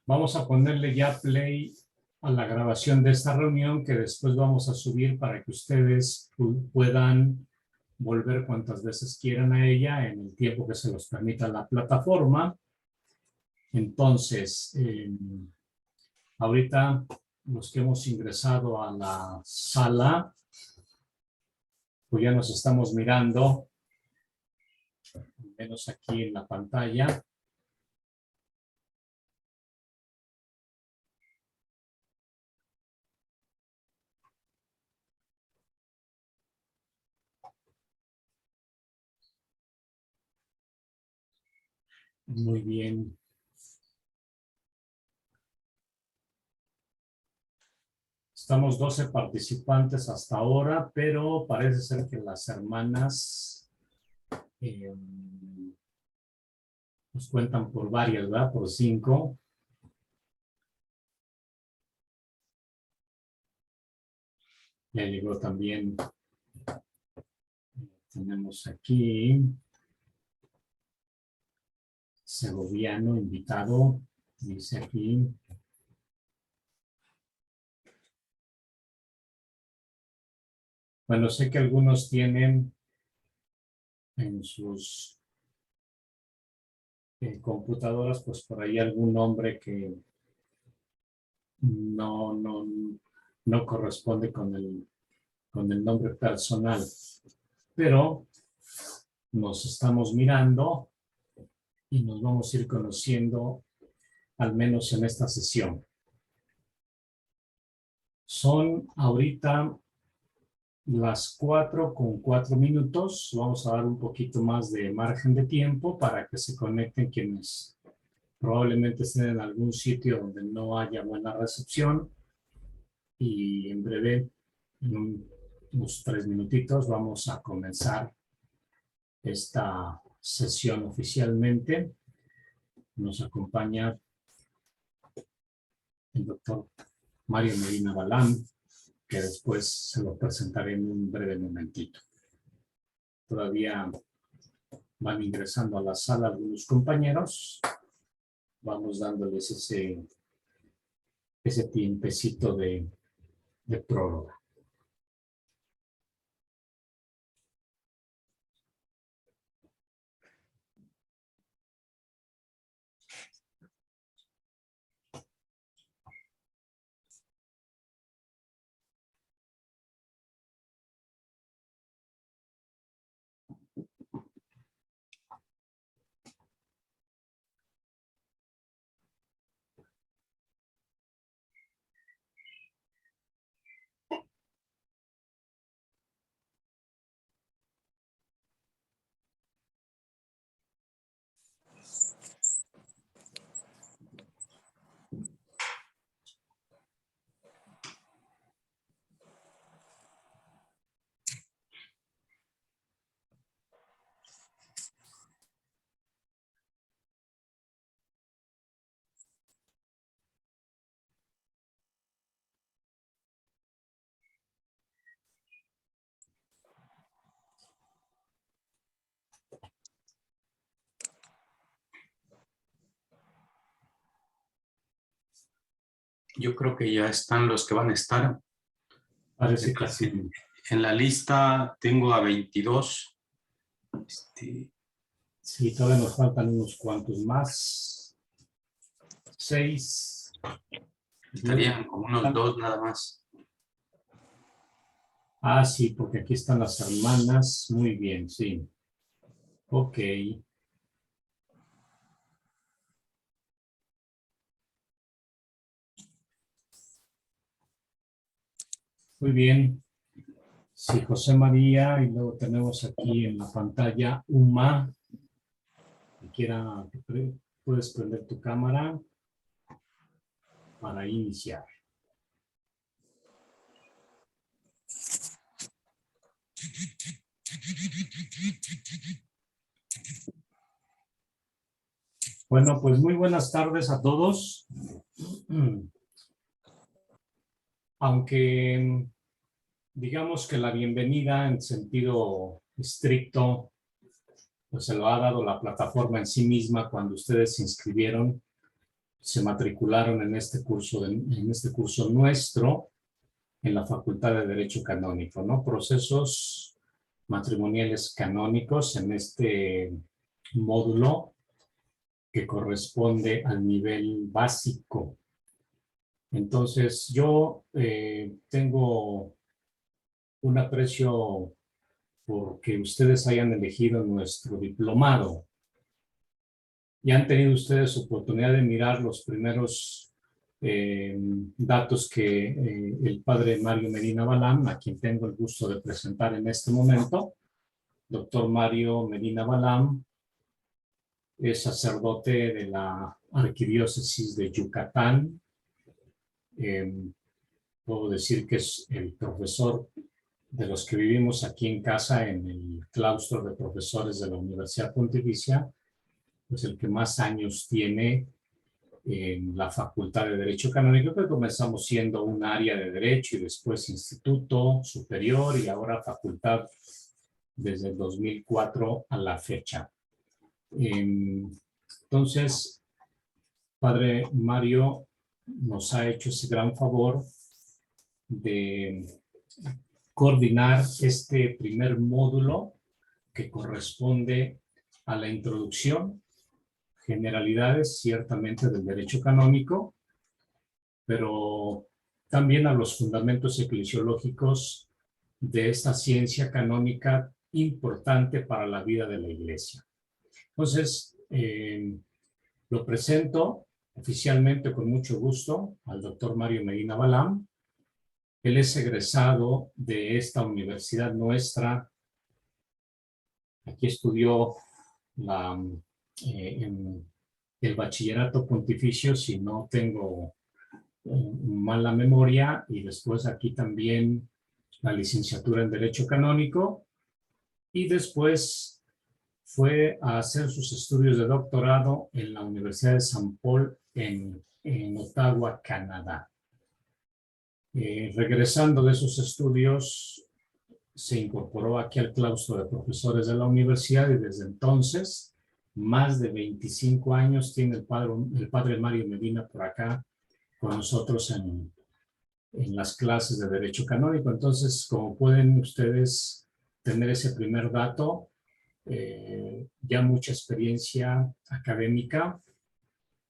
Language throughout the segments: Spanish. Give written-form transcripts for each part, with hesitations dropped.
Vamos a ponerle ya play a la grabación de esta reunión que después vamos a subir para que ustedes puedan volver cuantas veces quieran a ella en el tiempo que se los permita la plataforma. Entonces, ahorita los que hemos ingresado a la sala, pues ya nos estamos mirando, al menos aquí en la pantalla. Muy bien. Estamos 12 participantes hasta ahora, pero parece ser que las hermanas nos cuentan por varias, ¿verdad? Por 5. Ya llegó también, tenemos aquí, segoviano, invitado, dice aquí. Bueno, sé que algunos tienen en sus computadoras, pues por ahí algún nombre que no corresponde con el nombre personal. Pero nos estamos mirando y nos vamos a ir conociendo al menos en esta sesión. Son ahorita las 4:04. Vamos a dar un poquito más de margen de tiempo para que se conecten quienes probablemente estén en algún sitio donde no haya buena recepción. Y en breve, en unos 3 minutitos, vamos a comenzar esta sesión oficialmente. Nos acompaña el doctor Mario Medina Balán, que después se lo presentaré en un breve momentito. Todavía van ingresando a la sala algunos compañeros. Vamos dándoles ese tiempecito de prórroga. Yo creo que ya están los que van a estar. Parece que sí. En la lista tengo a 22. Sí, todavía nos faltan unos cuantos más. 6. Estarían como unos 2 nada más. Ah, sí, porque aquí están las hermanas. Muy bien, sí. Ok. Muy bien. Sí, José María, y luego tenemos aquí en la pantalla Uma. Puedes prender tu cámara para iniciar. Bueno, pues muy buenas tardes a todos. Aunque digamos que la bienvenida en sentido estricto, pues se lo ha dado la plataforma en sí misma cuando ustedes se inscribieron. se matricularon en este curso nuestro en la Facultad de Derecho Canónico, ¿no? Procesos matrimoniales canónicos en este módulo que corresponde al nivel básico. Entonces, yo tengo un aprecio porque ustedes hayan elegido nuestro diplomado. Y han tenido ustedes oportunidad de mirar los primeros datos que el padre Mario Medina Balam, a quien tengo el gusto de presentar en este momento. Doctor Mario Medina Balam es sacerdote de la Arquidiócesis de Yucatán. Puedo decir que es el profesor de los que vivimos aquí en casa en el claustro de profesores de la Universidad Pontificia, pues el que más años tiene en la Facultad de Derecho Canónico, que comenzamos siendo un área de Derecho y después Instituto Superior y ahora Facultad desde el 2004 a la fecha. Entonces, Padre Mario nos ha hecho ese gran favor de coordinar este primer módulo que corresponde a la introducción, generalidades ciertamente del derecho canónico, pero también a los fundamentos eclesiológicos de esta ciencia canónica importante para la vida de la Iglesia. Entonces, lo presento oficialmente con mucho gusto al doctor Mario Medina Balam. Él es egresado de esta universidad nuestra. Aquí estudió en el bachillerato pontificio, si no tengo mala memoria, y después aquí también la licenciatura en Derecho Canónico, y después fue a hacer sus estudios de doctorado en la Universidad de San Paul en Ottawa, Canadá. Regresando de esos estudios, se incorporó aquí al claustro de profesores de la universidad y desde entonces, más de 25 años tiene el padre Mario Medina por acá con nosotros en las clases de Derecho Canónico. Entonces, como pueden ustedes tener ese primer dato, ya mucha experiencia académica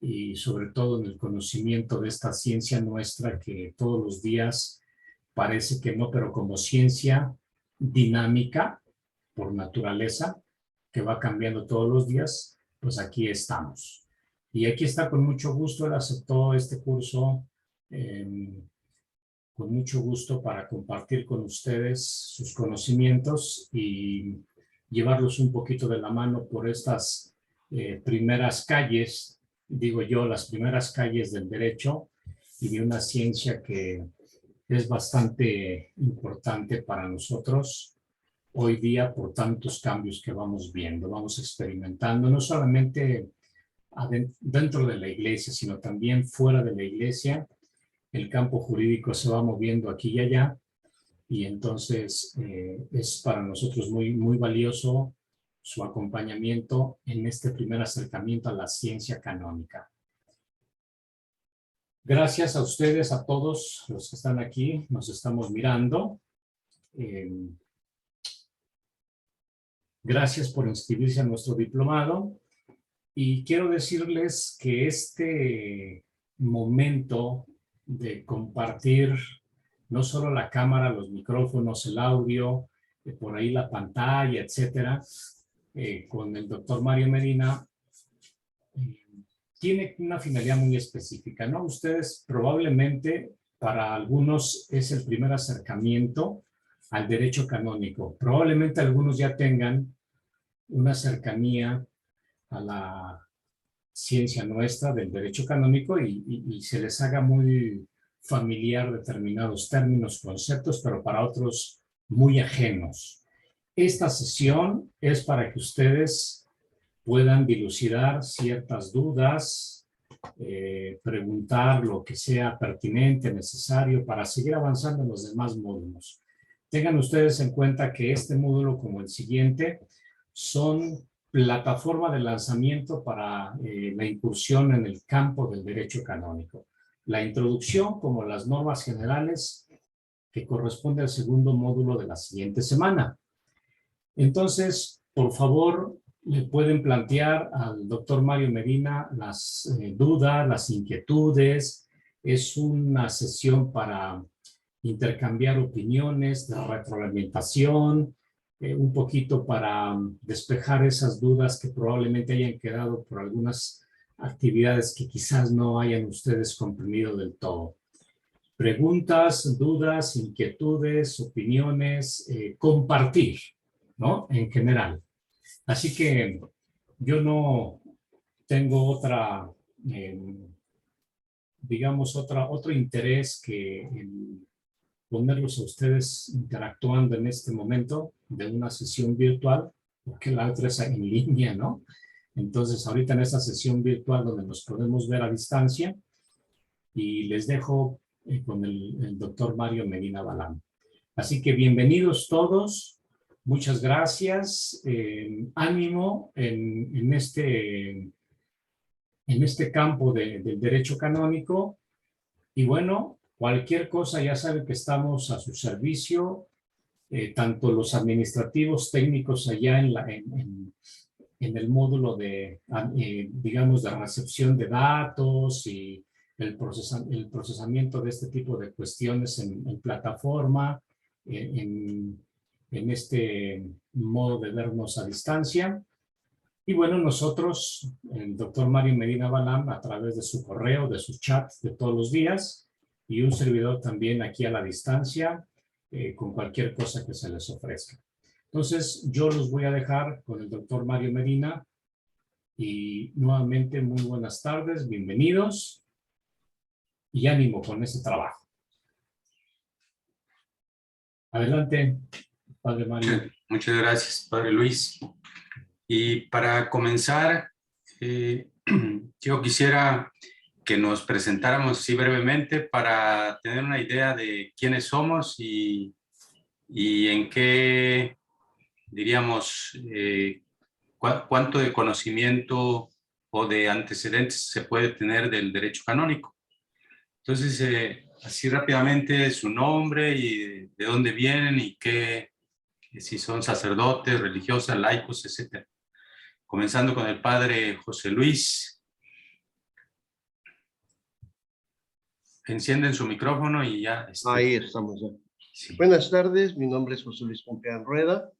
y sobre todo en el conocimiento de esta ciencia nuestra que todos los días parece que no, pero como ciencia dinámica por naturaleza, que va cambiando todos los días, pues aquí estamos. Y aquí está con mucho gusto, él aceptó este curso con mucho gusto para compartir con ustedes sus conocimientos y llevarlos un poquito de la mano por estas primeras calles, digo yo, las primeras calles del derecho y de una ciencia que es bastante importante para nosotros hoy día por tantos cambios que vamos viendo, vamos experimentando, no solamente dentro de la iglesia, sino también fuera de la iglesia. El campo jurídico se va moviendo aquí y allá, y entonces es para nosotros muy, muy valioso su acompañamiento en este primer acercamiento a la ciencia canónica. Gracias a ustedes, a todos los que están aquí, nos estamos mirando. Gracias por inscribirse a nuestro diplomado y quiero decirles que este momento de compartir no solo la cámara, los micrófonos, el audio, por ahí la pantalla, etcétera, con el doctor Mario Medina, tiene una finalidad muy específica, ¿no? Ustedes probablemente, para algunos, es el primer acercamiento al derecho canónico. Probablemente algunos ya tengan una cercanía a la ciencia nuestra del derecho canónico y se les haga muy familiar determinados términos, conceptos, pero para otros muy ajenos. Esta sesión es para que ustedes puedan dilucidar ciertas dudas, preguntar lo que sea pertinente, necesario para seguir avanzando en los demás módulos. Tengan ustedes en cuenta que este módulo, como el siguiente, son plataforma de lanzamiento para la incursión en el campo del derecho canónico. La introducción como las normas generales que corresponde al segundo módulo de la siguiente semana. Entonces, por favor, le pueden plantear al doctor Mario Medina las dudas, las inquietudes. Es una sesión para intercambiar opiniones, de retroalimentación, un poquito para despejar esas dudas que probablemente hayan quedado por algunas actividades que quizás no hayan ustedes comprendido del todo. Preguntas, dudas, inquietudes, opiniones, compartir, ¿no? En general. Así que yo no tengo otra, digamos, otro interés que en ponerlos a ustedes interactuando en este momento de una sesión virtual, porque la otra es en línea, ¿no? Entonces, ahorita en esta sesión virtual donde nos podemos ver a distancia, y les dejo con el doctor Mario Medina Balán. Así que bienvenidos todos, muchas gracias, ánimo en este campo del derecho canónico, y bueno, cualquier cosa ya saben que estamos a su servicio, tanto los administrativos técnicos allá en el módulo de, digamos, de recepción de datos y el procesamiento de este tipo de cuestiones en plataforma, en este modo de vernos a distancia. Y bueno, nosotros, el doctor Mario Medina Balán, a través de su correo, de sus chats de todos los días, y un servidor también aquí a la distancia, con cualquier cosa que se les ofrezca. Entonces, yo los voy a dejar con el doctor Mario Medina, y nuevamente muy buenas tardes, bienvenidos, y ánimo con ese trabajo. Adelante, Padre Mario. Muchas gracias, Padre Luis. Y para comenzar, yo quisiera que nos presentáramos así brevemente para tener una idea de quiénes somos y en qué, diríamos, cuánto de conocimiento o de antecedentes se puede tener del derecho canónico. Entonces, así rápidamente, su nombre y de dónde vienen y qué, si son sacerdotes, religiosas, laicos, etc. Comenzando con el padre José Luis. Encienden su micrófono y ya. Ahí estamos ya. Sí. Buenas tardes, mi nombre es José Luis Pompeán Rueda.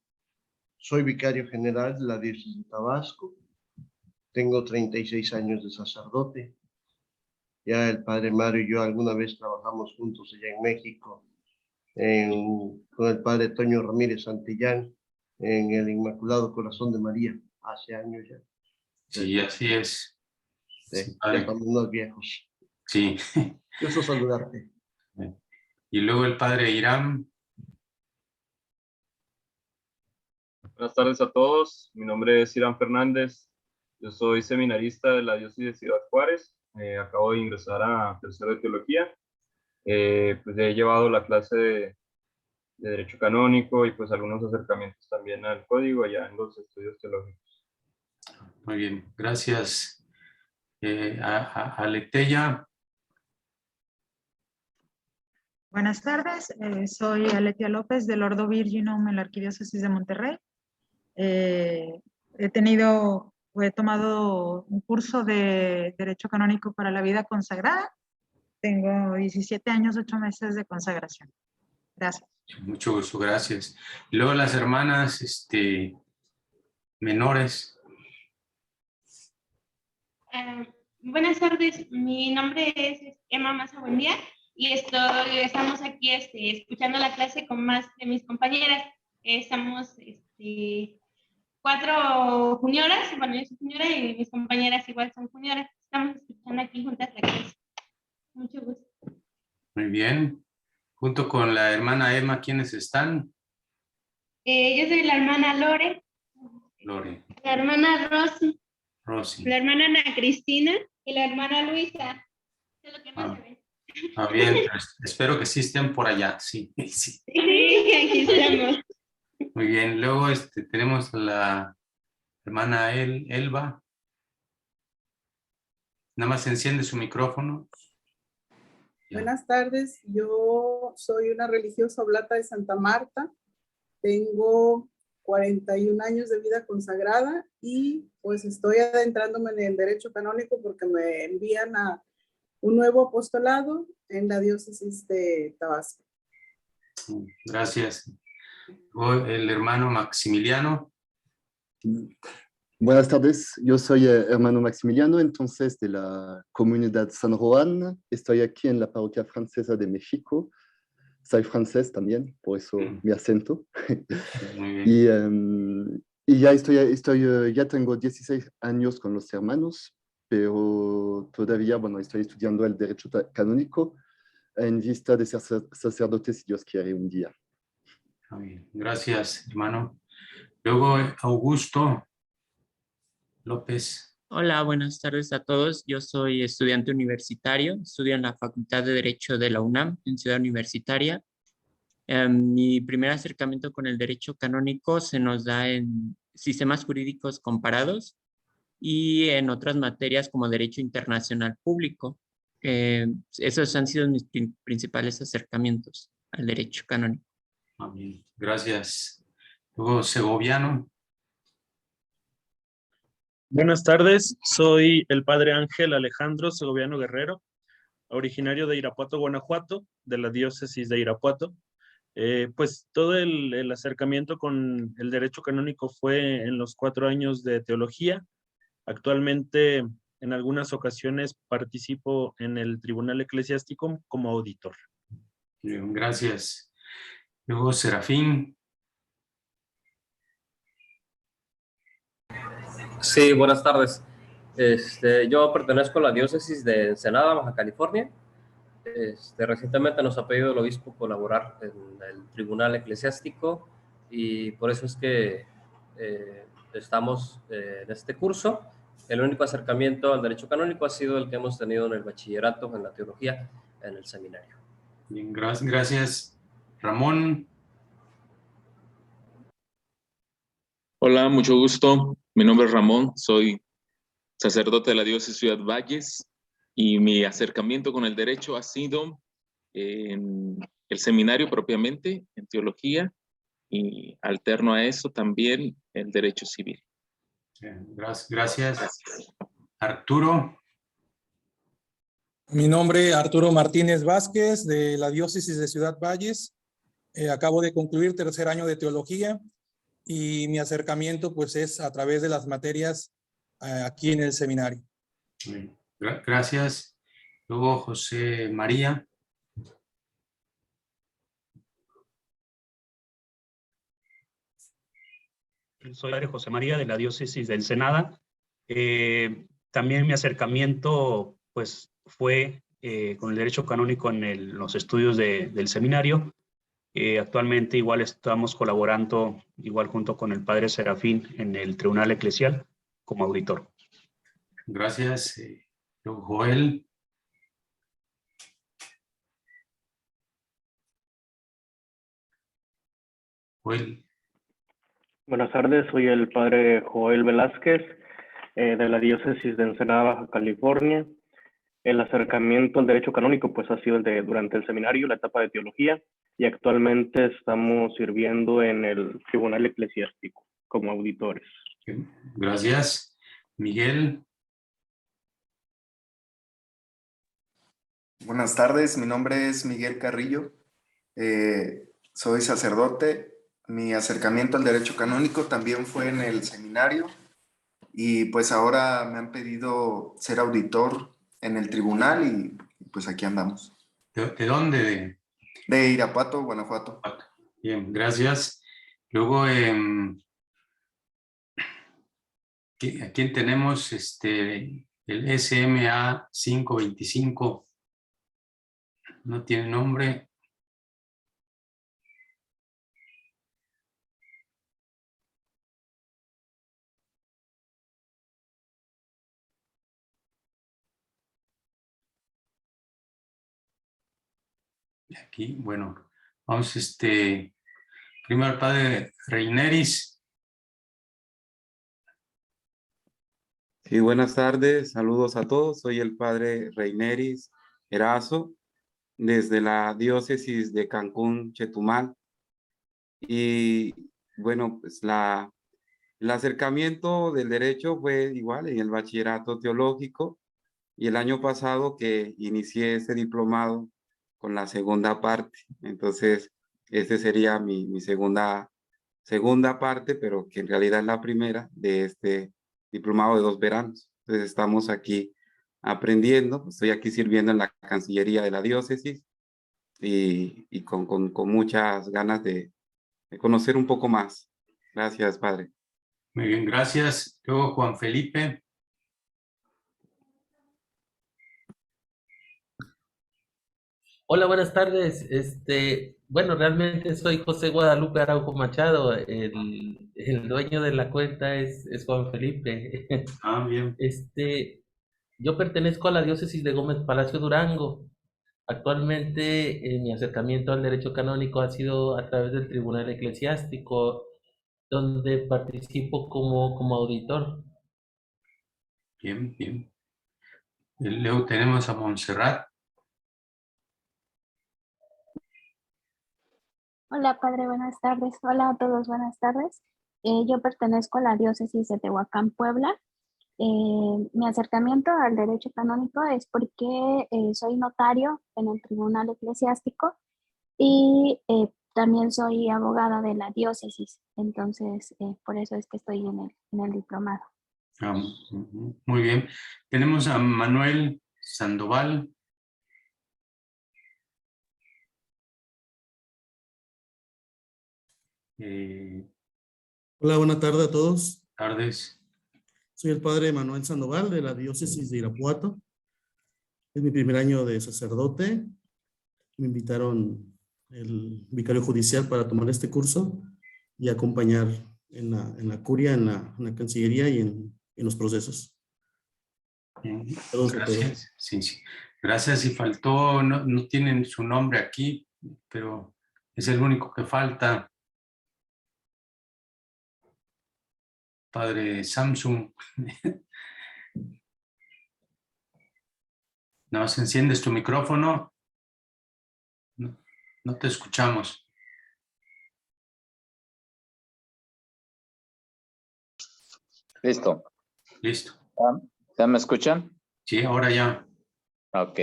Soy vicario general de la diócesis de Tabasco. Tengo 36 años de sacerdote. Ya el padre Mario y yo alguna vez trabajamos juntos allá en México, con el padre Toño Ramírez Santillán, en el Inmaculado Corazón de María, hace años ya. Sí, así es. Sí, ya estamos unos viejos. Sí. Gusto saludarte. Y luego el padre Irán. Buenas tardes a todos, mi nombre es Irán Fernández, yo soy seminarista de la diócesis de Ciudad Juárez, acabo de ingresar a tercero de teología, pues he llevado la clase de derecho canónico y pues algunos acercamientos también al código allá en los estudios teológicos. Muy bien, gracias. A Letella. Buenas tardes, soy Aletia López del Ordo Virginum en la Arquidiócesis de Monterrey. He tomado un curso de Derecho Canónico para la Vida Consagrada. Tengo 17 años, 8 meses de consagración. Gracias. Mucho gusto, gracias. Y luego las hermanas menores. Buenas tardes, mi nombre es Emma Maza Buendía y estamos aquí escuchando la clase con más de mis compañeras. Estamos 4 junioras, bueno, yo soy juniora y mis compañeras igual son junioras. Estamos escuchando aquí juntas la clase. Mucho gusto. Muy bien. Junto con la hermana Emma, ¿quiénes están? Yo soy la hermana Lore. Lore. La hermana Rosy. Rosy. La hermana Ana Cristina y la hermana Luisa. Es lo que no se ve. Bien, pues, espero que sí estén por allá, sí. Sí, sí, aquí estamos. Muy bien, luego tenemos a la Hermana Elba. Nada más enciende su micrófono. Ya. Buenas tardes, yo soy una religiosa oblata de Santa Marta, tengo 41 años de vida consagrada y pues estoy adentrándome en el derecho canónico porque me envían a un nuevo apostolado en la diócesis de Tabasco. Gracias. El hermano Maximiliano. Buenas tardes, yo soy hermano Maximiliano, entonces de la comunidad San Juan. Estoy aquí en la parroquia francesa de México. Soy francés también, por eso mi acento. Muy bien. Y ya ya tengo 16 años con los hermanos, pero todavía, bueno, estoy estudiando el derecho canónico en vista de ser sacerdote, si Dios quiere, un día. Muy bien. Gracias, hermano. Luego, Augusto López. Hola, buenas tardes a todos. Yo soy estudiante universitario, estudio en la Facultad de Derecho de la UNAM, en Ciudad Universitaria. Mi primer acercamiento con el derecho canónico se nos da en sistemas jurídicos comparados y en otras materias como derecho internacional público. Esos han sido mis principales acercamientos al derecho canónico. Amén. Gracias. Luego, Segoviano. Buenas tardes, soy el padre Ángel Alejandro Segoviano Guerrero, originario de Irapuato, Guanajuato, de la diócesis de Irapuato. Pues todo el acercamiento con el derecho canónico fue en los 4 años de teología. Actualmente, en algunas ocasiones, participo en el Tribunal Eclesiástico como auditor. Bien, gracias. Luego, Serafín. Sí, buenas tardes. Yo pertenezco a la diócesis de Ensenada, Baja California. Recientemente nos ha pedido el obispo colaborar en el Tribunal Eclesiástico y por eso es que estamos en este curso. El único acercamiento al derecho canónico ha sido el que hemos tenido en el bachillerato, en la teología, en el seminario. Bien, gracias. Ramón. Hola, mucho gusto. Mi nombre es Ramón, soy sacerdote de la diócesis Ciudad Valles y mi acercamiento con el derecho ha sido en el seminario propiamente, en teología, y alterno a eso también el derecho civil. Gracias. Arturo. Mi nombre es Arturo Martínez Vázquez, de la diócesis de Ciudad Valles. Acabo de concluir 3er año de teología y mi acercamiento pues es a través de las materias aquí en el seminario. Gracias. Luego José María. Soy padre José María de la diócesis de Ensenada. También mi acercamiento pues fue con el derecho canónico en los estudios del seminario. Actualmente igual estamos colaborando igual junto con el padre Serafín en el Tribunal Eclesial como auditor. Gracias. Joel. Joel. Buenas tardes, soy el padre Joel Velázquez de la diócesis de Ensenada, Baja California. El acercamiento al derecho canónico pues ha sido durante el seminario, la etapa de teología, y actualmente estamos sirviendo en el Tribunal Eclesiástico como auditores. Gracias. Miguel. Buenas tardes, mi nombre es Miguel Carrillo, soy sacerdote. Mi acercamiento al derecho canónico también fue en el seminario y pues ahora me han pedido ser auditor en el tribunal y pues aquí andamos. ¿De dónde? De Irapuato, Guanajuato. Bien, gracias. Luego, ¿a quién tenemos? El SMA 525. No tiene nombre. Aquí, bueno, vamos, primero el padre Reineris. Y buenas tardes, saludos a todos. Soy el padre Reineris Erazo, desde la diócesis de Cancún, Chetumal. Y bueno, pues el acercamiento del derecho fue igual en el bachillerato teológico, y el año pasado que inicié este diplomado con la segunda parte. Entonces, este sería mi segunda parte, pero que en realidad es la primera de este diplomado de 2 veranos. Entonces estamos aquí aprendiendo. Estoy aquí sirviendo en la Cancillería de la diócesis y con muchas ganas de conocer un poco más. Gracias, padre. Muy bien, gracias. Luego Juan Felipe. Hola, buenas tardes. Bueno, realmente soy José Guadalupe Araujo Machado. El dueño de la cuenta es Juan Felipe. Ah, bien. Yo pertenezco a la diócesis de Gómez Palacio Durango. Actualmente, mi acercamiento al derecho canónico ha sido a través del Tribunal Eclesiástico, donde participo como auditor. Bien, bien. Luego tenemos a Montserrat. Hola, padre, buenas tardes. Hola a todos, buenas tardes. Yo pertenezco a la diócesis de Tehuacán, Puebla. Mi acercamiento al derecho canónico es porque soy notario en el Tribunal Eclesiástico y también soy abogada de la diócesis. Entonces, por eso es que estoy en el diplomado. Muy bien. Tenemos a Manuel Sandoval. Hola, buenas tardes a todos. Tardes. Soy el padre Manuel Sandoval de la diócesis de Irapuato. Es mi primer año de sacerdote. Me invitaron el vicario judicial para tomar este curso y acompañar en la curia, en la cancillería y en los procesos. Saludos a todos. Gracias. Sí, sí. Gracias. Y faltó, no tienen su nombre aquí, pero es el único que falta. Padre Samsung. Nada más enciendes tu micrófono. No te escuchamos. Listo. Listo. ¿Ya me escuchan? Sí, ahora ya. Ok.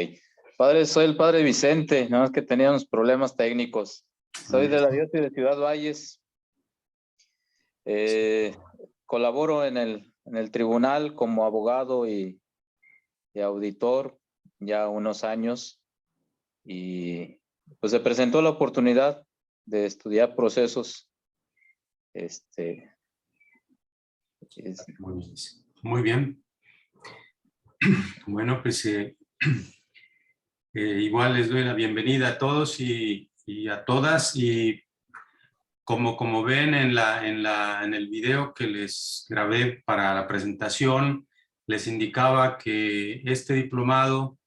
Padre, soy el padre Vicente, nada más que tenía unos problemas técnicos. Soy de la diócesis de Ciudad Valles. Colaboro en el tribunal como abogado y auditor ya unos años, y pues se presentó la oportunidad de estudiar procesos. Muy bien. Bueno, pues igual les doy la bienvenida a todos y a todas, y como ven en el video que les grabé para la presentación, les indicaba que este diplomado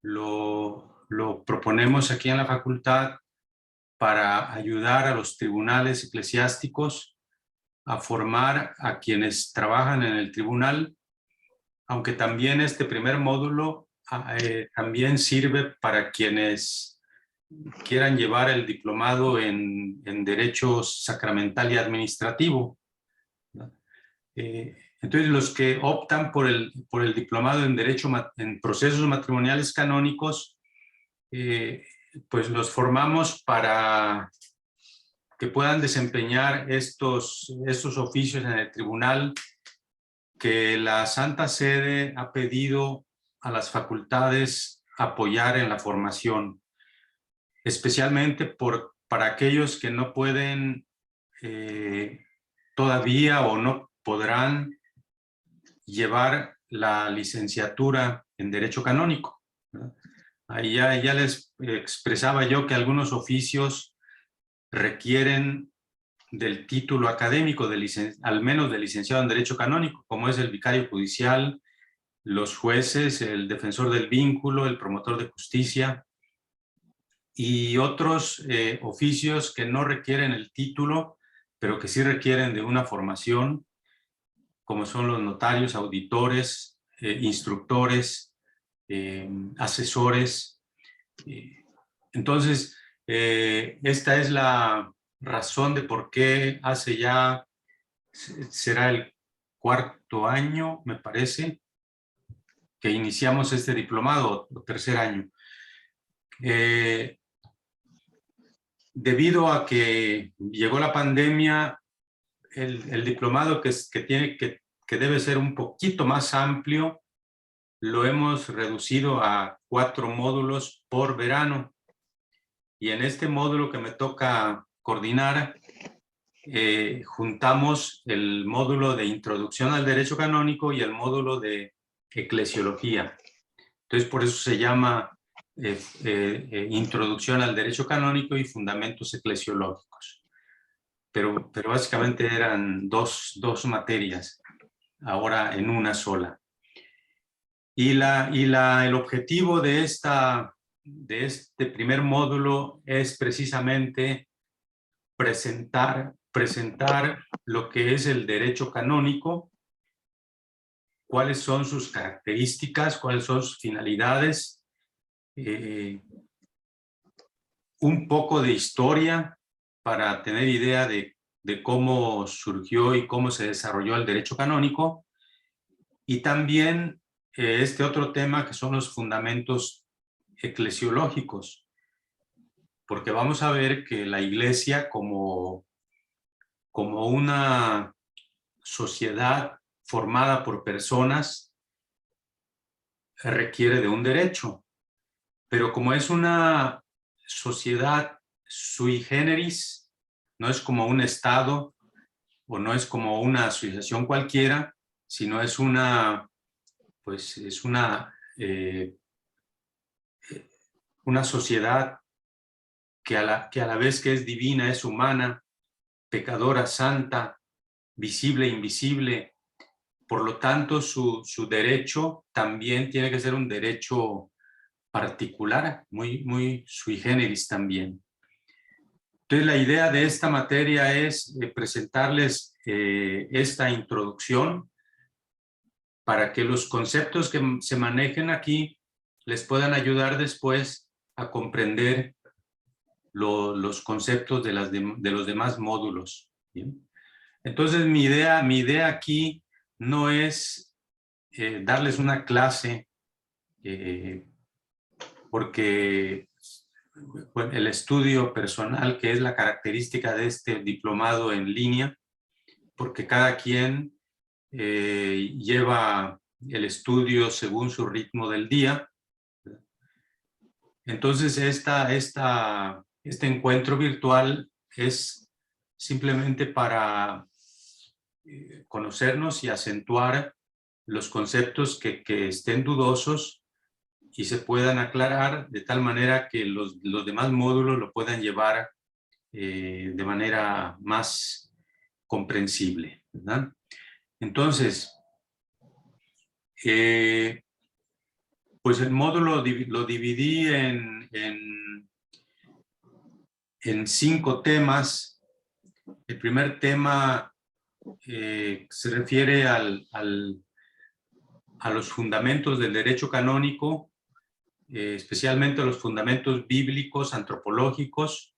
lo proponemos aquí en la facultad para ayudar a los tribunales eclesiásticos a formar a quienes trabajan en el tribunal, aunque también este primer módulo también sirve para quienes quieran llevar el diplomado en Derecho Sacramental y Administrativo. Entonces, los que optan por el diplomado en Derecho en Procesos Matrimoniales Canónicos, pues los formamos para que puedan desempeñar estos oficios en el tribunal que la Santa Sede ha pedido a las facultades apoyar en la formación, especialmente para aquellos que no pueden todavía o no podrán llevar la licenciatura en Derecho Canónico, ¿verdad? Ahí ya les expresaba yo que algunos oficios requieren del título académico, al menos de licenciado en Derecho Canónico, como es el vicario judicial, los jueces, el defensor del vínculo, el promotor de justicia, y otros oficios que no requieren el título, pero que sí requieren de una formación. como son los notarios, auditores, instructores, asesores. Entonces, esta es la razón de por qué hace ya, será el 4º año, me parece, que iniciamos este diplomado, o 3er año. Debido a que llegó la pandemia, el diplomado que debe ser un poquito más amplio, lo hemos reducido a 4 módulos por verano. Y en este módulo que me toca coordinar, juntamos el módulo de Introducción al Derecho Canónico y el módulo de Eclesiología. Entonces, por eso se llama Introducción al Derecho Canónico y Fundamentos Eclesiológicos. Pero básicamente eran dos materias, ahora en una sola. Y el objetivo de este primer módulo es precisamente presentar lo que es el derecho canónico, cuáles son sus características, cuáles son sus finalidades, un poco de historia para tener idea de cómo surgió y cómo se desarrolló el derecho canónico, y también este otro tema que son los fundamentos eclesiológicos, porque vamos a ver que la Iglesia como una sociedad formada por personas requiere de un derecho, pero como es una sociedad sui generis, no es como un estado o no es como una asociación cualquiera, sino es una sociedad que a la vez que es divina, es humana, pecadora, santa, visible, invisible. Por lo tanto, su derecho también tiene que ser un derecho particular, muy sui generis también. Entonces, la idea de esta materia es presentarles esta introducción para que los conceptos que se manejen aquí les puedan ayudar después a comprender los conceptos de los demás módulos. ¿Bien? Entonces, mi idea aquí no es darles una clase, porque el estudio personal, que es la característica de este diplomado en línea, porque cada quien lleva el estudio según su ritmo del día. Entonces, este encuentro virtual es simplemente para conocernos y acentuar los conceptos que estén dudosos y se puedan aclarar de tal manera que los demás módulos lo puedan llevar de manera más comprensible, ¿verdad? Entonces, pues el módulo lo dividí en 5 temas. El primer tema se refiere a los fundamentos del derecho canónico, especialmente los fundamentos bíblicos, antropológicos.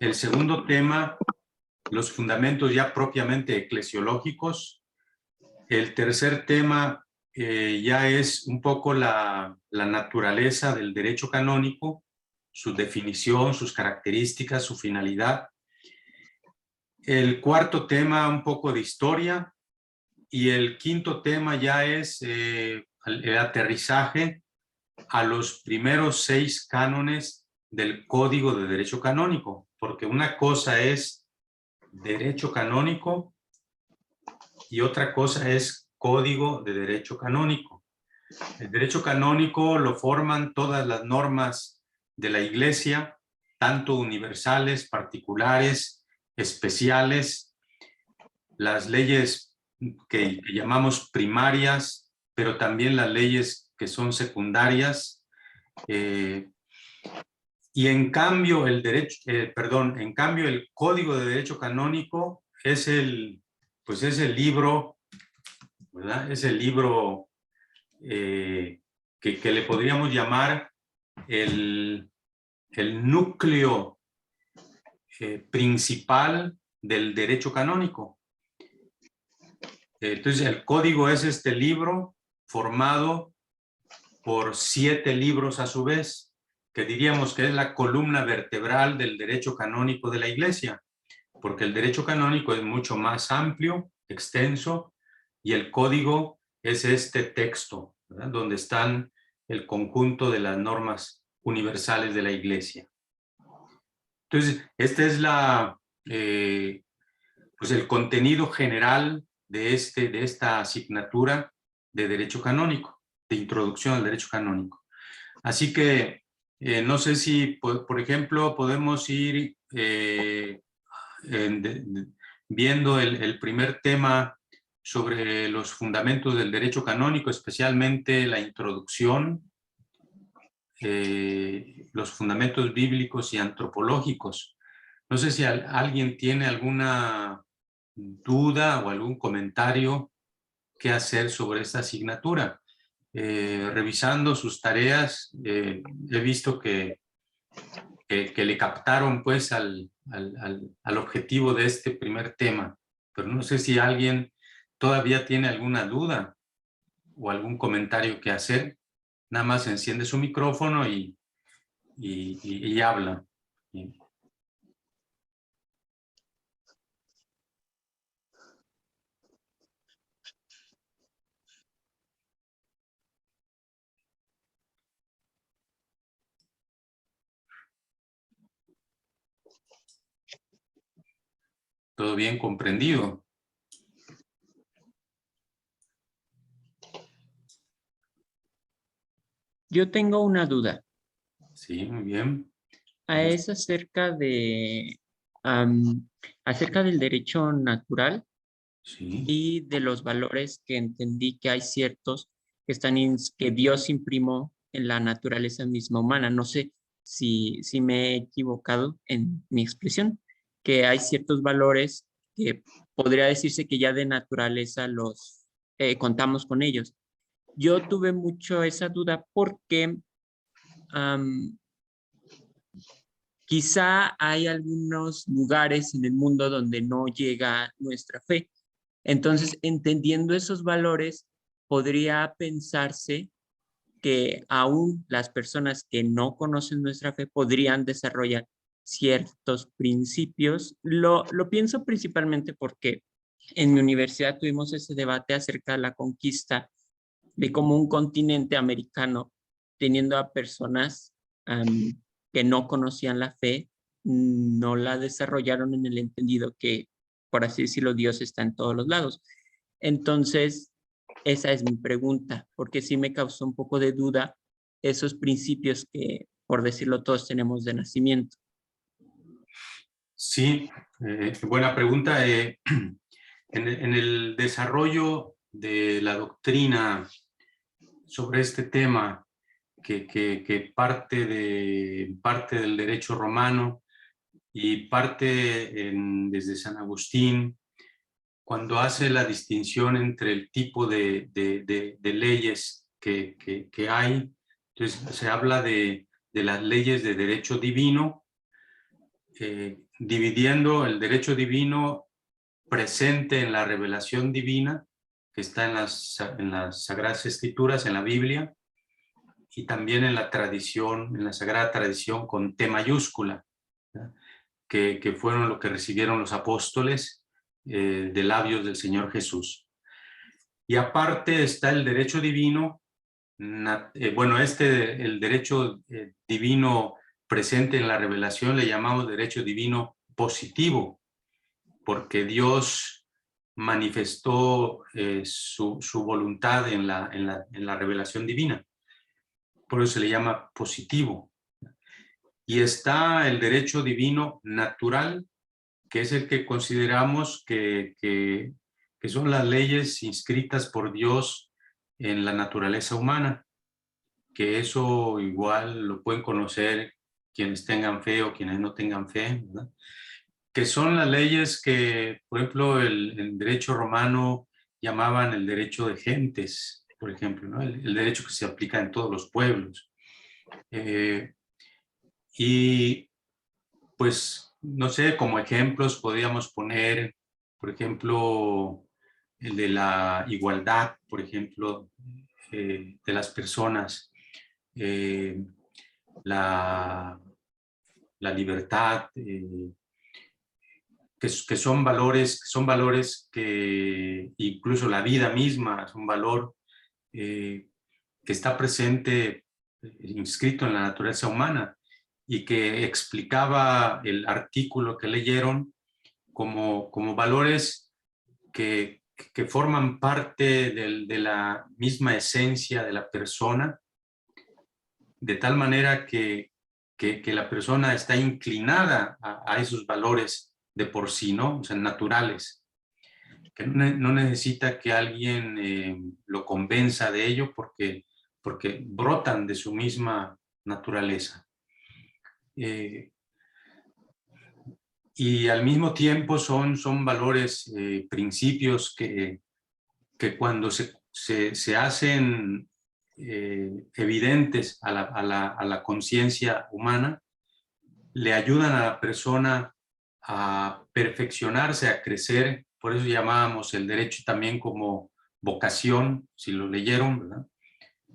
El segundo tema, los fundamentos ya propiamente eclesiológicos. El tercer tema ya es un poco la naturaleza del derecho canónico, su definición, sus características, su finalidad. El cuarto tema, un poco de historia. Y el quinto tema ya es el aterrizaje a los primeros 6 cánones del Código de Derecho Canónico, porque una cosa es derecho canónico y otra cosa es Código de Derecho Canónico. El derecho canónico lo forman todas las normas de la Iglesia, tanto universales, particulares, especiales, las leyes que llamamos primarias, pero también las leyes que son secundarias. Y en cambio el Código de Derecho Canónico es el libro ¿verdad? Es el libro que le podríamos llamar el núcleo principal del derecho canónico. Entonces, el código es este libro formado por 7 libros a su vez, que diríamos que es la columna vertebral del derecho canónico de la Iglesia, porque el derecho canónico es mucho más amplio, extenso, y el código es este texto, ¿verdad? Donde están el conjunto de las normas universales de la Iglesia. Entonces, este es pues el contenido general de esta asignatura de Derecho Canónico, de Introducción al Derecho Canónico. Así que no sé si, por ejemplo, podemos ir viendo el primer tema sobre los fundamentos del derecho canónico, especialmente la introducción, los fundamentos bíblicos y antropológicos. No sé si alguien tiene alguna duda o algún comentario que hacer sobre esta asignatura. Revisando sus tareas, he visto que le captaron pues al objetivo de este primer tema, pero no sé si alguien todavía tiene alguna duda o algún comentario que hacer. Nada más enciende su micrófono y habla. ¿Todo bien comprendido? Yo tengo una duda. Sí, muy bien. Es acerca del derecho natural y de los valores que entendí que hay ciertos que Dios imprimó en la naturaleza misma humana. No sé si me he equivocado en mi expresión, que hay ciertos valores que podría decirse que ya de naturaleza los contamos con ellos. Yo tuve mucho esa duda porque quizá hay algunos lugares en el mundo donde no llega nuestra fe. Entonces, entendiendo esos valores, podría pensarse que aún las personas que no conocen nuestra fe podrían desarrollar ciertos principios. Lo pienso principalmente porque en mi universidad tuvimos ese debate acerca de la conquista de cómo un continente americano, teniendo a personas que no conocían la fe, no la desarrollaron en el entendido que, por así decirlo, Dios está en todos los lados. Entonces, esa es mi pregunta, porque sí me causó un poco de duda esos principios que, por decirlo, todos tenemos de nacimiento. Sí, buena pregunta. En el desarrollo de la doctrina sobre este tema, que parte del derecho romano y parte desde San Agustín, cuando hace la distinción entre el tipo de leyes que hay. Entonces se habla de las leyes de derecho divino, dividiendo el derecho divino presente en la revelación divina, que está en las Sagradas Escrituras, en la Biblia, y también en la tradición, en la Sagrada Tradición con T mayúscula, que fueron lo que recibieron los apóstoles de labios del Señor Jesús. Y aparte está el derecho divino, el derecho divino presente en la revelación le llamamos derecho divino positivo, porque Dios manifestó su voluntad en la revelación divina. Por eso se le llama positivo. Y está el derecho divino natural, que es el que consideramos que son las leyes inscritas por Dios en la naturaleza humana, que eso igual lo pueden conocer quienes tengan fe o quienes no tengan fe, ¿verdad? Que son las leyes que, por ejemplo, el derecho romano llamaban el derecho de gentes, por ejemplo, ¿no? El derecho que se aplica en todos los pueblos. Y pues, no sé, como ejemplos podríamos poner, por ejemplo, el de la igualdad, por ejemplo, de las personas, la libertad, que son valores que incluso la vida misma es un valor que está presente, inscrito en la naturaleza humana, y que explicaba el artículo que leyeron como valores que forman parte de la misma esencia de la persona, de tal manera que la persona está inclinada a esos valores de por sí, ¿no? O sea, naturales, que no necesita que alguien lo convenza de ello porque brotan de su misma naturaleza. Y al mismo tiempo son valores, principios que cuando se hacen evidentes a la conciencia humana, le ayudan a la persona a perfeccionarse, a crecer. Por eso llamábamos el derecho también como vocación, si lo leyeron, ¿verdad?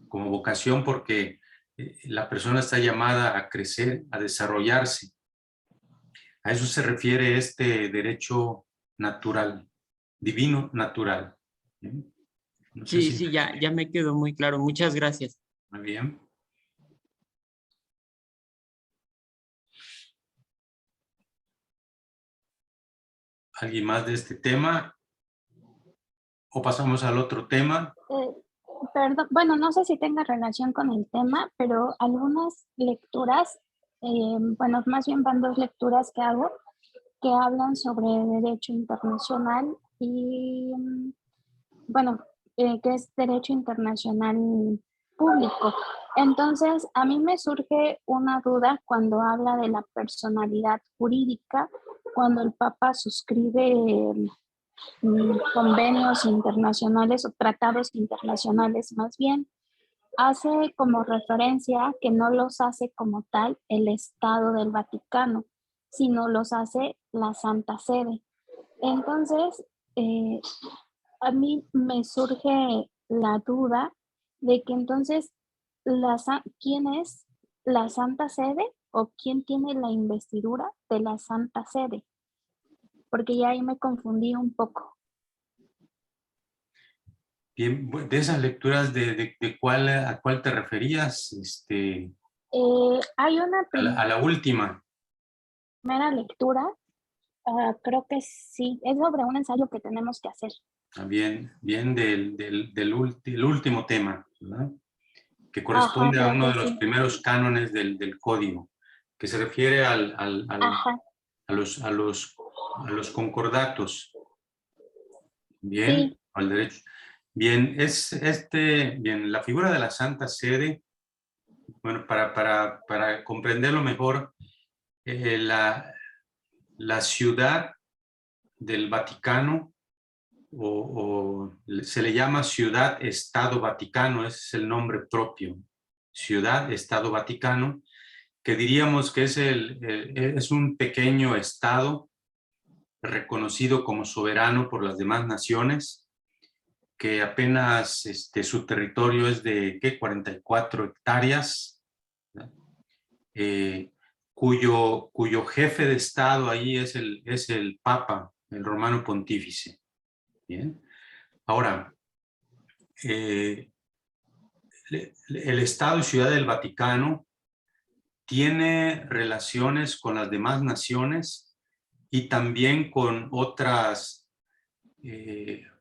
Como vocación, porque la persona está llamada a crecer, a desarrollarse. A eso se refiere este derecho natural, divino natural. No sé Sí, si... sí, ya me quedó muy claro. Muchas gracias. Muy bien. ¿Alguien más de este tema? ¿O pasamos al otro tema? Perdón, bueno, no sé si tenga relación con el tema, pero algunas lecturas, bueno, más bien van dos lecturas que hago, que hablan sobre derecho internacional y, bueno, que es derecho internacional público. Entonces, a mí me surge una duda cuando habla de la personalidad jurídica, cuando el Papa suscribe convenios internacionales o tratados internacionales más bien, hace como referencia que no los hace como tal el Estado del Vaticano, sino los hace la Santa Sede. Entonces, a mí me surge la duda de que entonces, ¿quién es la Santa Sede o quién tiene la investidura de la Santa Sede? Porque ya ahí me confundí un poco. Bien, de esas lecturas, ¿a cuál te referías? Hay una A la última. primera lectura, creo que sí, es sobre un ensayo que tenemos que hacer. Bien del último tema, ¿verdad? Que corresponde a uno de los primeros cánones del código, que se refiere a los concordatos. Bien, sí. al derecho. Bien, bien, la figura de la Santa Sede, bueno, para comprenderlo mejor, la ciudad del Vaticano, o se le llama Ciudad-Estado Vaticano, ese es el nombre propio, Ciudad-Estado Vaticano, que diríamos que es un pequeño estado reconocido como soberano por las demás naciones, que apenas su territorio es de 44 hectáreas, cuyo jefe de estado ahí es el Papa, el Romano Pontífice. Bien. Ahora, el Estado y Ciudad del Vaticano tiene relaciones con las demás naciones y también con otras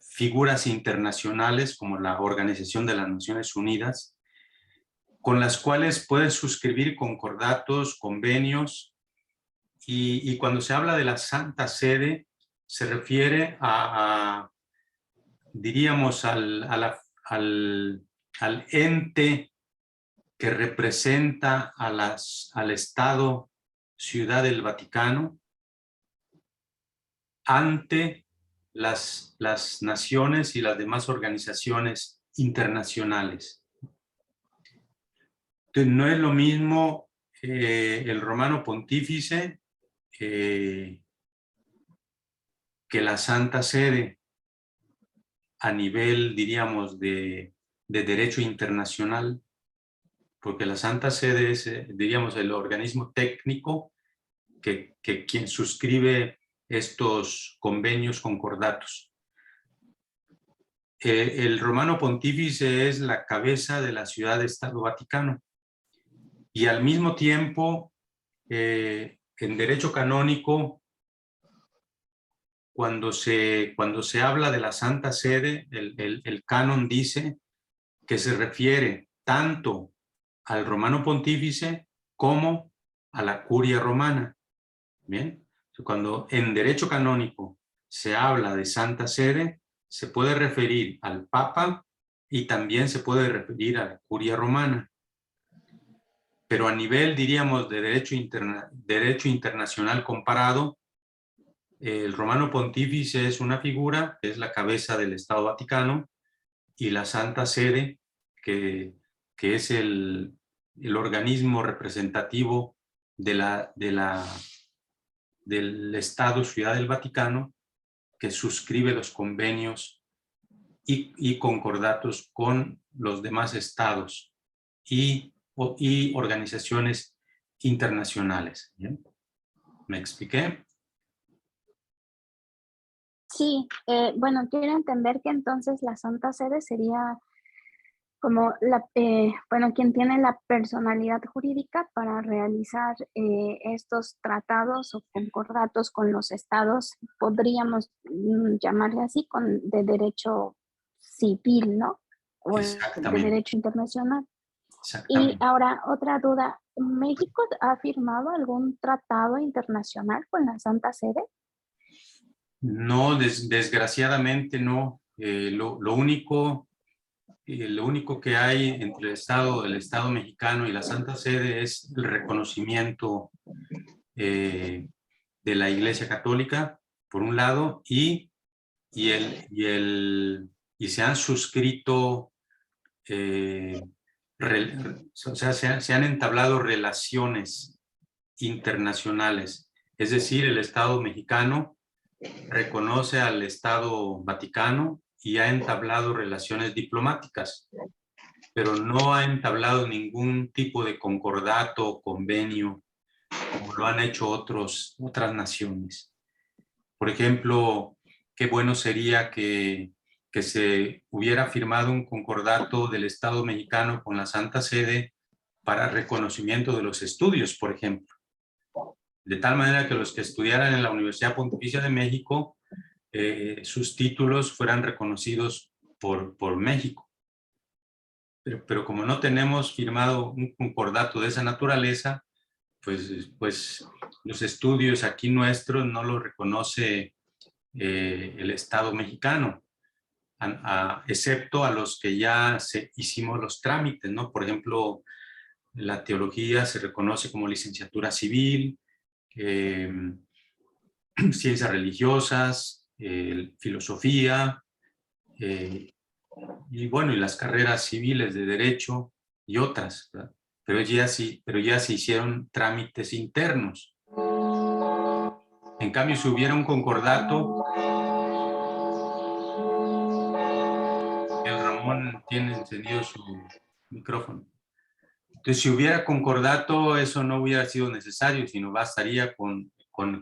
figuras internacionales como la Organización de las Naciones Unidas, con las cuales puede suscribir concordatos, convenios, y cuando se habla de la Santa Sede se refiere diríamos al ente que representa al Estado Ciudad del Vaticano ante las naciones y las demás organizaciones internacionales. Entonces, no es lo mismo el Romano Pontífice que la Santa Sede a nivel, diríamos, de derecho internacional, porque la Santa Sede es, diríamos, el organismo técnico que quien suscribe estos convenios concordatos. El Romano Pontífice es la cabeza de la Ciudad de Estado Vaticano y al mismo tiempo en derecho canónico, cuando se habla de la Santa Sede, el canon dice que se refiere tanto al Romano Pontífice como a la Curia Romana. Bien, cuando en derecho canónico se habla de Santa Sede, se puede referir al Papa y también se puede referir a la Curia Romana. Pero a nivel, diríamos, de derecho internacional comparado, el Romano Pontífice es una figura, que es la cabeza del Estado Vaticano, y la Santa Sede, que es el organismo representativo del Estado Ciudad del Vaticano, que suscribe los convenios y concordatos con los demás estados y organizaciones internacionales. ¿Bien? ¿Me expliqué? Sí, bueno, quiero entender que entonces la Santa Sede sería como quien tiene la personalidad jurídica para realizar estos tratados o concordatos con los estados, podríamos llamarle así, de derecho civil, ¿no? O de derecho internacional. Y ahora, otra duda, ¿México ha firmado algún tratado internacional con la Santa Sede? No, desgraciadamente no. Lo único que hay entre el Estado mexicano y la Santa Sede es el reconocimiento de la Iglesia Católica, por un lado, y se han suscrito, o sea, se han entablado relaciones internacionales. Es decir, el Estado mexicano reconoce al Estado Vaticano y ha entablado relaciones diplomáticas, pero no ha entablado ningún tipo de concordato o convenio como lo han hecho otras naciones. Por ejemplo, qué bueno sería que se hubiera firmado un concordato del Estado mexicano con la Santa Sede para reconocimiento de los estudios, por ejemplo. De tal manera que los que estudiaran en la Universidad Pontificia de México, sus títulos fueran reconocidos por México. Pero como no tenemos firmado un concordato de esa naturaleza, pues los estudios aquí nuestros no los reconoce el Estado mexicano, excepto a los que ya hicimos los trámites, ¿no? Por ejemplo, la teología se reconoce como licenciatura civil, ciencias religiosas, filosofía, y bueno, y las carreras civiles de derecho y otras, ¿verdad? Pero ya se hicieron trámites internos. En cambio, si hubiera un concordato, el Ramón tiene encendido su micrófono. Entonces, si hubiera concordato, eso no hubiera sido necesario, sino bastaría con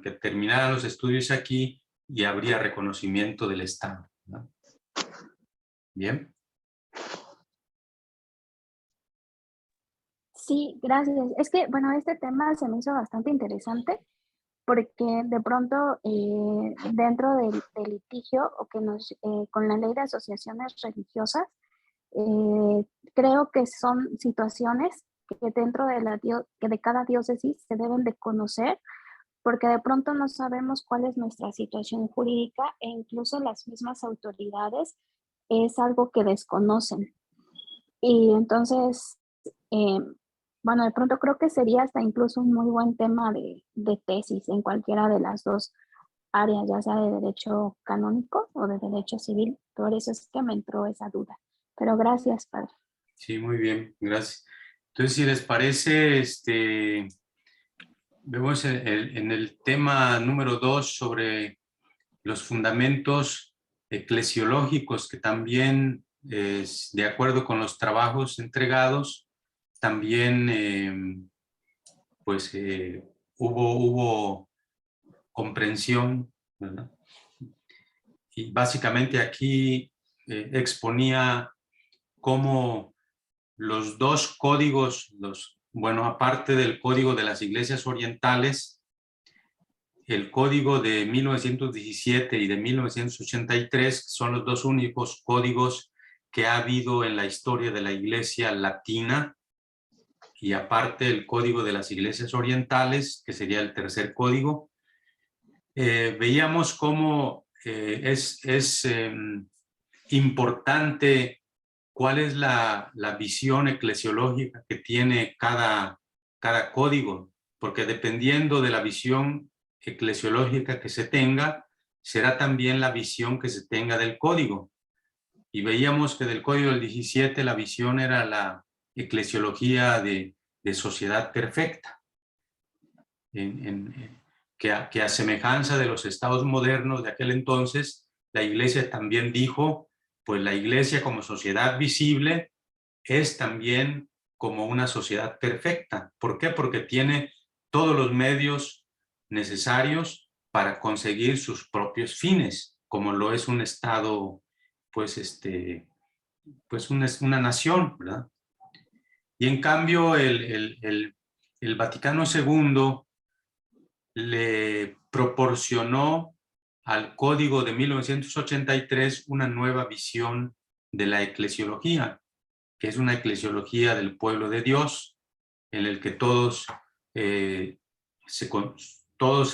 que terminaran los estudios aquí y habría reconocimiento del Estado, ¿no? Bien. Sí, gracias. Es que, bueno, este tema se me hizo bastante interesante porque de pronto dentro del litigio o con la ley de asociaciones religiosas, creo que son situaciones que dentro de cada diócesis se deben de conocer, porque de pronto no sabemos cuál es nuestra situación jurídica e incluso las mismas autoridades es algo que desconocen. Y entonces, bueno, de pronto creo que sería hasta incluso un muy buen tema de tesis en cualquiera de las dos área, ya sea de derecho canónico o de derecho civil. Por eso es que me entró esa duda. Pero gracias, padre. Sí, muy bien, gracias. Entonces, si les parece, vemos en el tema número 2 sobre los fundamentos eclesiológicos, que también, de acuerdo con los trabajos entregados, también pues hubo comprensión, ¿verdad? Y básicamente aquí exponía cómo los dos códigos, bueno, aparte del código de las iglesias orientales, el código de 1917 y de 1983 son los dos únicos códigos que ha habido en la historia de la iglesia latina, y aparte el código de las iglesias orientales, que sería el tercer código. Veíamos cómo es importante cuál es la visión eclesiológica que tiene cada código, porque dependiendo de la visión eclesiológica que se tenga, será también la visión que se tenga del código. Y veíamos que del código del 17 la visión era la eclesiología de sociedad perfecta, que a semejanza de los estados modernos de aquel entonces, la iglesia también dijo, pues la iglesia como sociedad visible es también como una sociedad perfecta. ¿Por qué? Porque tiene todos los medios necesarios para conseguir sus propios fines, como lo es un estado, pues pues una nación, ¿verdad? Y en cambio el Vaticano II le proporcionó al Código de 1983 una nueva visión de la eclesiología, que es una eclesiología del pueblo de Dios, en el que todos se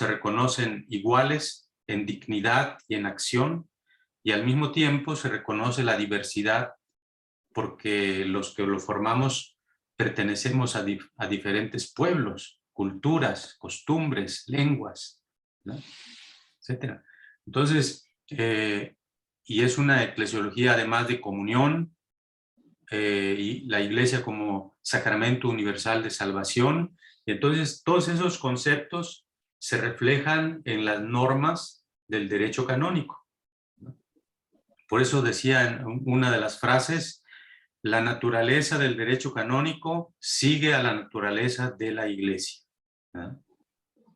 reconocen iguales en dignidad y en acción, y al mismo tiempo se reconoce la diversidad, porque los que lo formamos pertenecemos a diferentes pueblos, culturas, costumbres, lenguas, ¿no? Etcétera. Entonces, y es una eclesiología además de comunión, y la iglesia como sacramento universal de salvación. Y entonces todos esos conceptos se reflejan en las normas del derecho canónico, ¿no? Por eso decía en una de las frases, la naturaleza del derecho canónico sigue a la naturaleza de la iglesia, ¿no?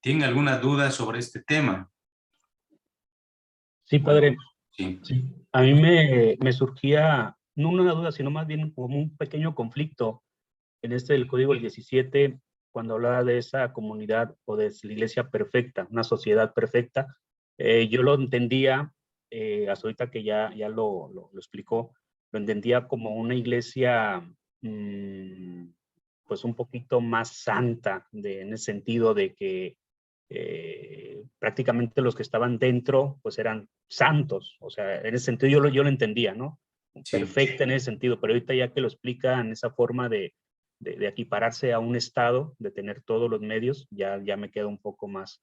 ¿Tienen alguna duda sobre este tema? Sí, padre. Sí. Sí. A mí me surgía, no una duda, sino más bien como un pequeño conflicto en del Código del 17, cuando hablaba de esa comunidad o de la iglesia perfecta, una sociedad perfecta. Yo lo entendía, hasta ahorita que ya lo explicó, lo entendía como una iglesia pues un poquito más santa, en el sentido de que prácticamente los que estaban dentro pues eran santos, o sea, en ese sentido yo lo entendía, ¿no? Sí. Perfecta en ese sentido, pero ahorita ya que lo explica en esa forma de equipararse a un estado, de tener todos los medios, ya me queda un poco más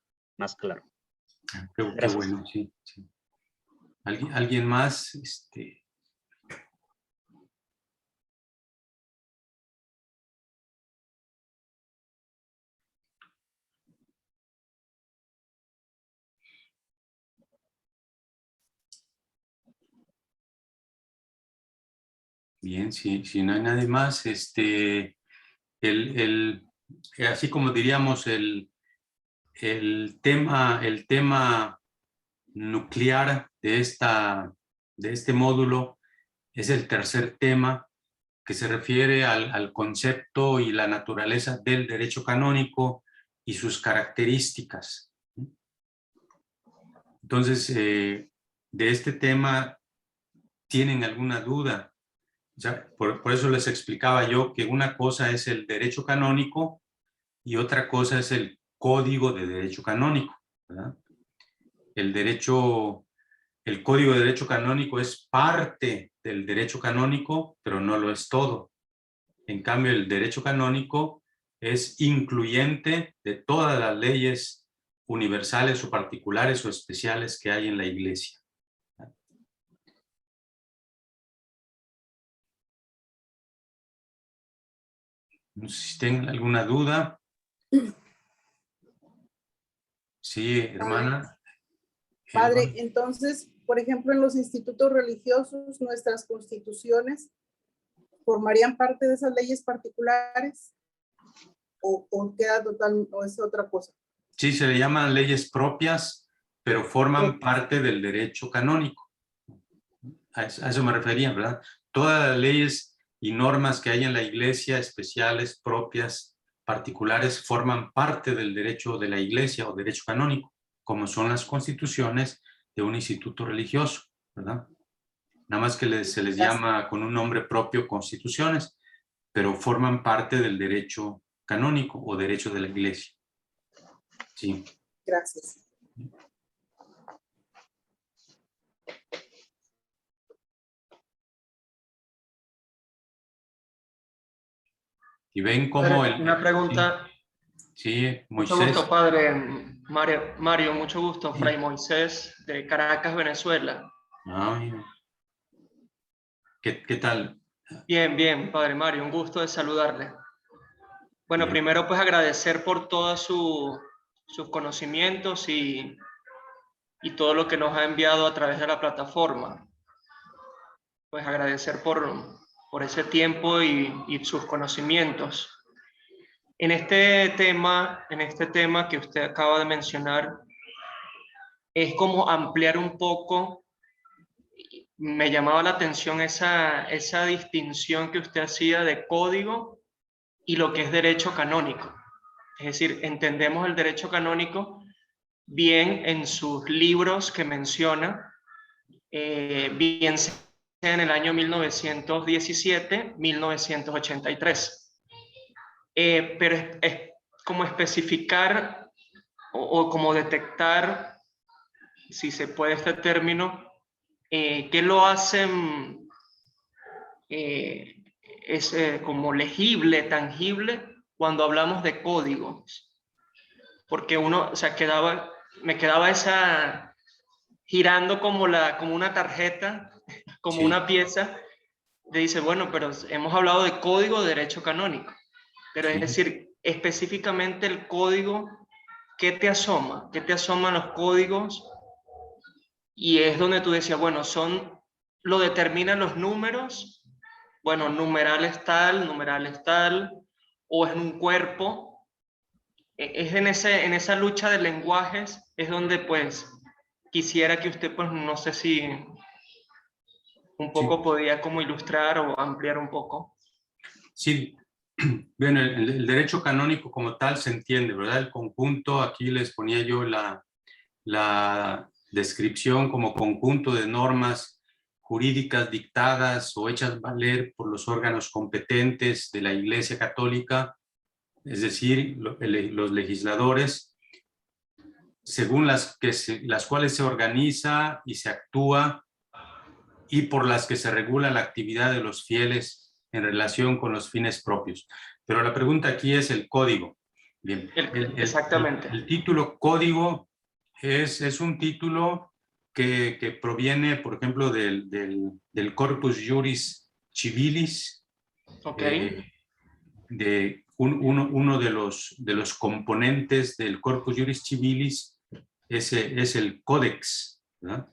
claro. Qué bueno, sí, sí. ¿Alguien más? Bien, si no hay nadie más, así como diríamos, el tema nuclear de este módulo es el tercer tema, que se refiere al concepto y la naturaleza del derecho canónico y sus características. Entonces, de este tema, ¿tienen alguna duda? O sea, por eso les explicaba yo que una cosa es el derecho canónico y otra cosa es el código de derecho canónico, ¿verdad? El código de derecho canónico es parte del derecho canónico, pero no lo es todo. En cambio, el derecho canónico es incluyente de todas las leyes universales o particulares o especiales que hay en la Iglesia. No sé si tienen alguna duda. Sí, hermana. Padre, entonces, por ejemplo, en los institutos religiosos, nuestras constituciones formarían parte de esas leyes particulares o queda total o es otra cosa. Sí, se le llaman leyes propias, pero forman parte del derecho canónico. A eso me refería, ¿verdad? Todas las leyes y normas que hay en la Iglesia, especiales, propias, particulares, forman parte del derecho de la Iglesia o derecho canónico, como son las constituciones de un instituto religioso, ¿verdad? Nada más que se les llama con un nombre propio constituciones, pero forman parte del derecho canónico o derecho de la Iglesia. Sí. Gracias. Y ven cómo una pregunta. Sí, Mucho Moisés. gusto, padre. Mario, mucho gusto. Fray Moisés, de Caracas, Venezuela. Ay, ¿qué tal? Bien, bien, padre Mario, un gusto de saludarle. Bueno, Bien. primero pues agradecer por todos sus conocimientos y todo lo que nos ha enviado a través de la plataforma. Pues agradecer por ese tiempo y sus conocimientos. En este tema que usted acaba de mencionar, es como ampliar un poco. Me llamaba la atención esa distinción que usted hacía de código y lo que es derecho canónico. Es decir, entendemos el derecho canónico bien en sus libros que menciona, bien sea en el año 1917, 1983. Pero es como especificar o como detectar, si se puede este término, ¿qué lo hacen como legible, tangible, cuando hablamos de códigos? Porque uno, o sea, me quedaba esa girando como una tarjeta, como una pieza, dice, bueno, pero hemos hablado de código de derecho canónico, pero es decir, específicamente el código, ¿qué te asoma? ¿Qué te asoman los códigos? Y es donde tú decías, bueno, lo determinan los números, bueno, numeral es tal, o es un cuerpo. Es en esa lucha de lenguajes, es donde pues quisiera que usted, pues no sé si un poco podía como ilustrar o ampliar un poco. Sí, bueno, el derecho canónico como tal se entiende, ¿verdad? El conjunto, aquí les ponía yo la descripción como conjunto de normas jurídicas dictadas o hechas valer por los órganos competentes de la Iglesia Católica, es decir, los legisladores, según las cuales se organiza y se actúa y por las que se regula la actividad de los fieles en relación con los fines propios. Pero la pregunta aquí es el código. Bien, exactamente. El título código es un título que proviene, por ejemplo, del Corpus Juris Civilis, de uno de los componentes del Corpus Juris Civilis es el Códex, ¿verdad?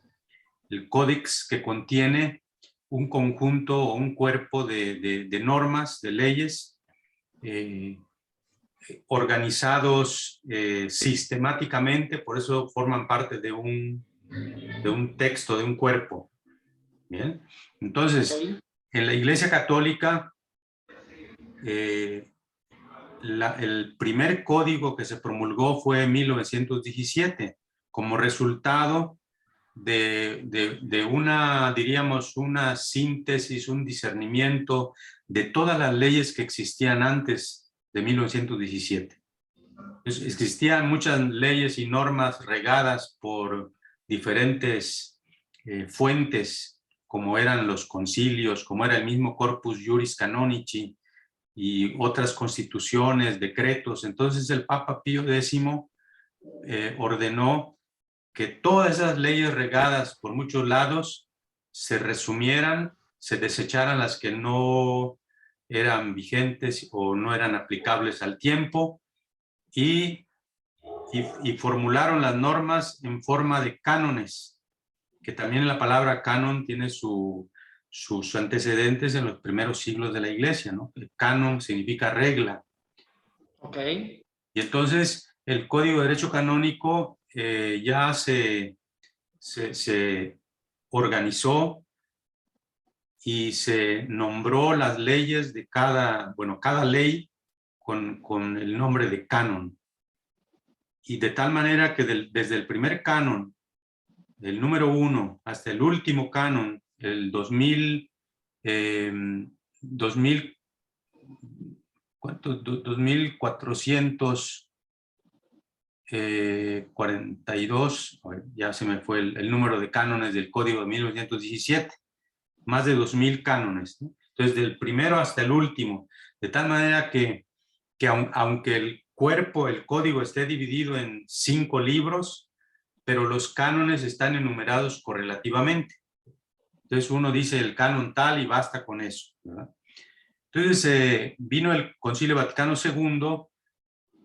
El Códex, que contiene un conjunto o un cuerpo de normas, de leyes, organizados sistemáticamente, por eso forman parte de un texto, de un cuerpo. Bien, entonces, en la Iglesia Católica, el primer código que se promulgó fue en 1917, como resultado de una, diríamos, una síntesis, un discernimiento de todas las leyes que existían antes de 1917. Entonces, existían muchas leyes y normas regadas por diferentes fuentes, como eran los concilios, como era el mismo Corpus Juris Canonici y otras constituciones, decretos. Entonces el Papa Pío X ordenó que todas esas leyes regadas por muchos lados se resumieran, se desecharan las que no eran vigentes o no eran aplicables al tiempo y formularon las normas en forma de cánones, que también la palabra canon tiene sus antecedentes en los primeros siglos de la Iglesia, ¿no? El canon significa regla. Ok. Y entonces el Código de Derecho Canónico ya se organizó y se nombró las leyes de cada ley con el nombre de canon. Y de tal manera que desde el primer canon, el número 1, hasta el último canon, el 2442, ya se me fue el número de cánones del Código de 1917, más de 2000 cánones, ¿no? Entonces, del primero hasta el último, de tal manera que aunque el cuerpo, el código esté dividido en 5 libros, pero los cánones están enumerados correlativamente. Entonces uno dice el canon tal y basta con eso, ¿verdad? Entonces vino el Concilio Vaticano II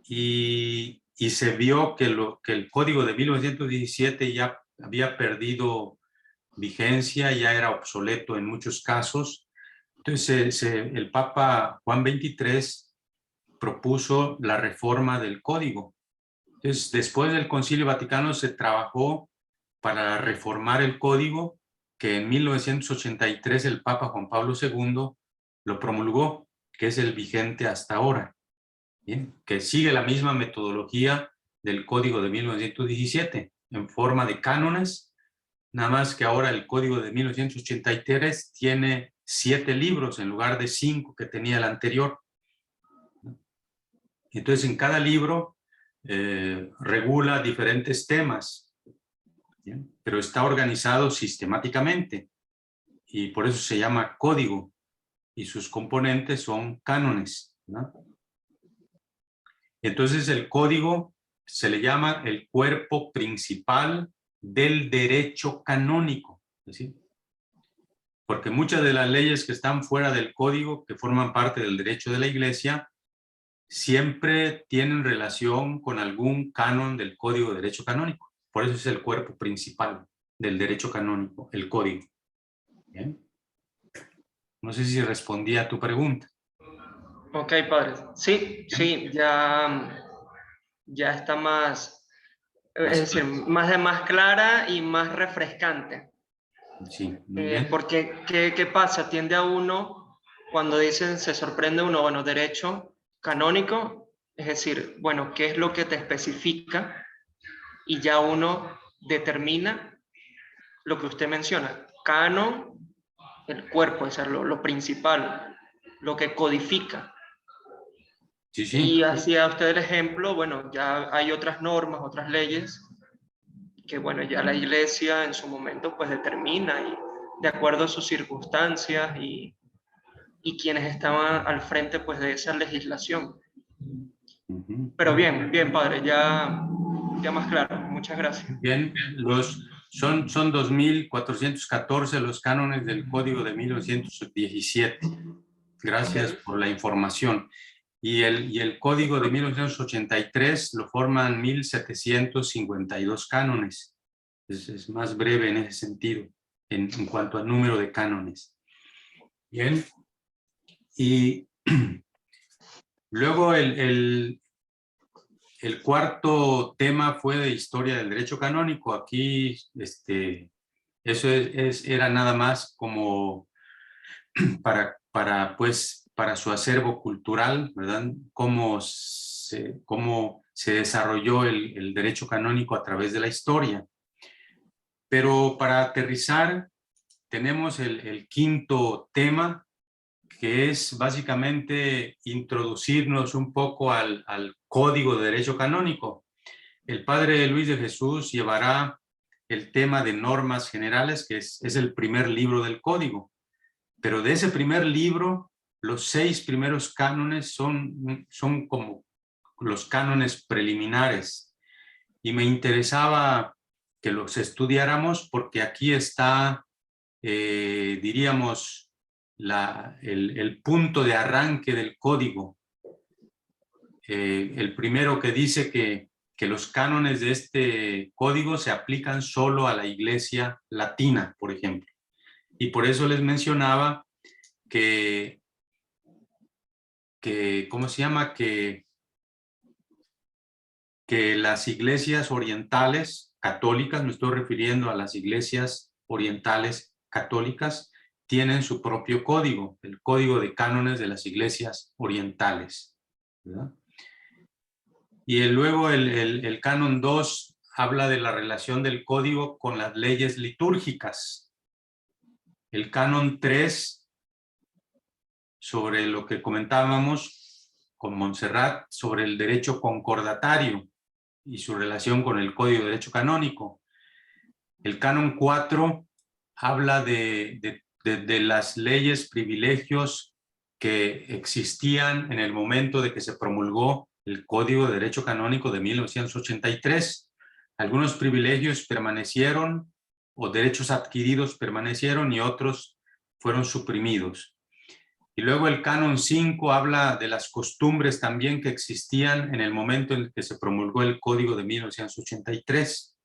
y se vio que el Código de 1917 ya había perdido vigencia, ya era obsoleto en muchos casos. Entonces el Papa Juan XXIII propuso la reforma del Código. Entonces, después del Concilio Vaticano se trabajó para reformar el Código, que en 1983 el Papa Juan Pablo II lo promulgó, que es el vigente hasta ahora, ¿bien? Que sigue la misma metodología del Código de 1917, en forma de cánones, nada más que ahora el Código de 1983 tiene 7 libros en lugar de 5 que tenía el anterior. Entonces, en cada libro regula diferentes temas, ¿bien? Pero está organizado sistemáticamente y por eso se llama código y sus componentes son cánones, ¿no? Entonces el código se le llama el cuerpo principal del derecho canónico, ¿sí? Porque muchas de las leyes que están fuera del código, que forman parte del derecho de la Iglesia, siempre tienen relación con algún canon del Código de Derecho Canónico. Por eso es el cuerpo principal del derecho canónico, el código. ¿Bien? No sé si respondí a tu pregunta. Ok, padre. Sí, ya está más, es decir, más clara y más refrescante. Sí, muy bien. Porque, ¿qué pasa? Tiende a uno, cuando dicen, se sorprende uno, bueno, derecho canónico, es decir, bueno, ¿qué es lo que te especifica? Y ya uno determina lo que usted menciona, canon, el cuerpo, es decir, lo principal, lo que codifica. Sí, sí. Y hacía usted el ejemplo, bueno, ya hay otras normas, otras leyes, que bueno, ya la Iglesia en su momento pues determina y de acuerdo a sus circunstancias y quienes estaban al frente pues de esa legislación. Pero bien, padre, ya más claro. Muchas gracias. Bien, son 2.414 los cánones del Código de 1917. Gracias por la información. Y el Código de 1983 lo forman 1.752 cánones. Es más breve en ese sentido, en cuanto al número de cánones. Bien. Y luego el cuarto tema fue de historia del derecho canónico. Aquí eso era nada más como para su acervo cultural, ¿verdad? Cómo se desarrolló el derecho canónico a través de la historia. Pero para aterrizar, tenemos el quinto tema, que es básicamente introducirnos un poco al Código de Derecho Canónico. El padre Luis de Jesús llevará el tema de normas generales, que es el primer libro del Código. Pero de ese primer libro, los 6 primeros cánones son como los cánones preliminares. y me interesaba que los estudiáramos porque aquí está, diríamos, el punto de arranque del código. El primero que dice que los cánones de este código se aplican solo a la Iglesia latina, por ejemplo. Y por eso les mencionaba que ¿cómo se llama? Que las iglesias orientales católicas, me estoy refiriendo a las iglesias orientales católicas, tienen su propio código, el código de cánones de las iglesias orientales, ¿verdad? Y luego el canon 2 habla de la relación del código con las leyes litúrgicas. El canon 3, sobre lo que comentábamos con Montserrat, sobre el derecho concordatario y su relación con el Código de Derecho Canónico. El canon 4 habla de las leyes, privilegios que existían en el momento de que se promulgó el Código de Derecho Canónico de 1983. Algunos privilegios permanecieron o derechos adquiridos permanecieron y otros fueron suprimidos. Y luego el canon 5 habla de las costumbres también que existían en el momento en que se promulgó el Código de 1983.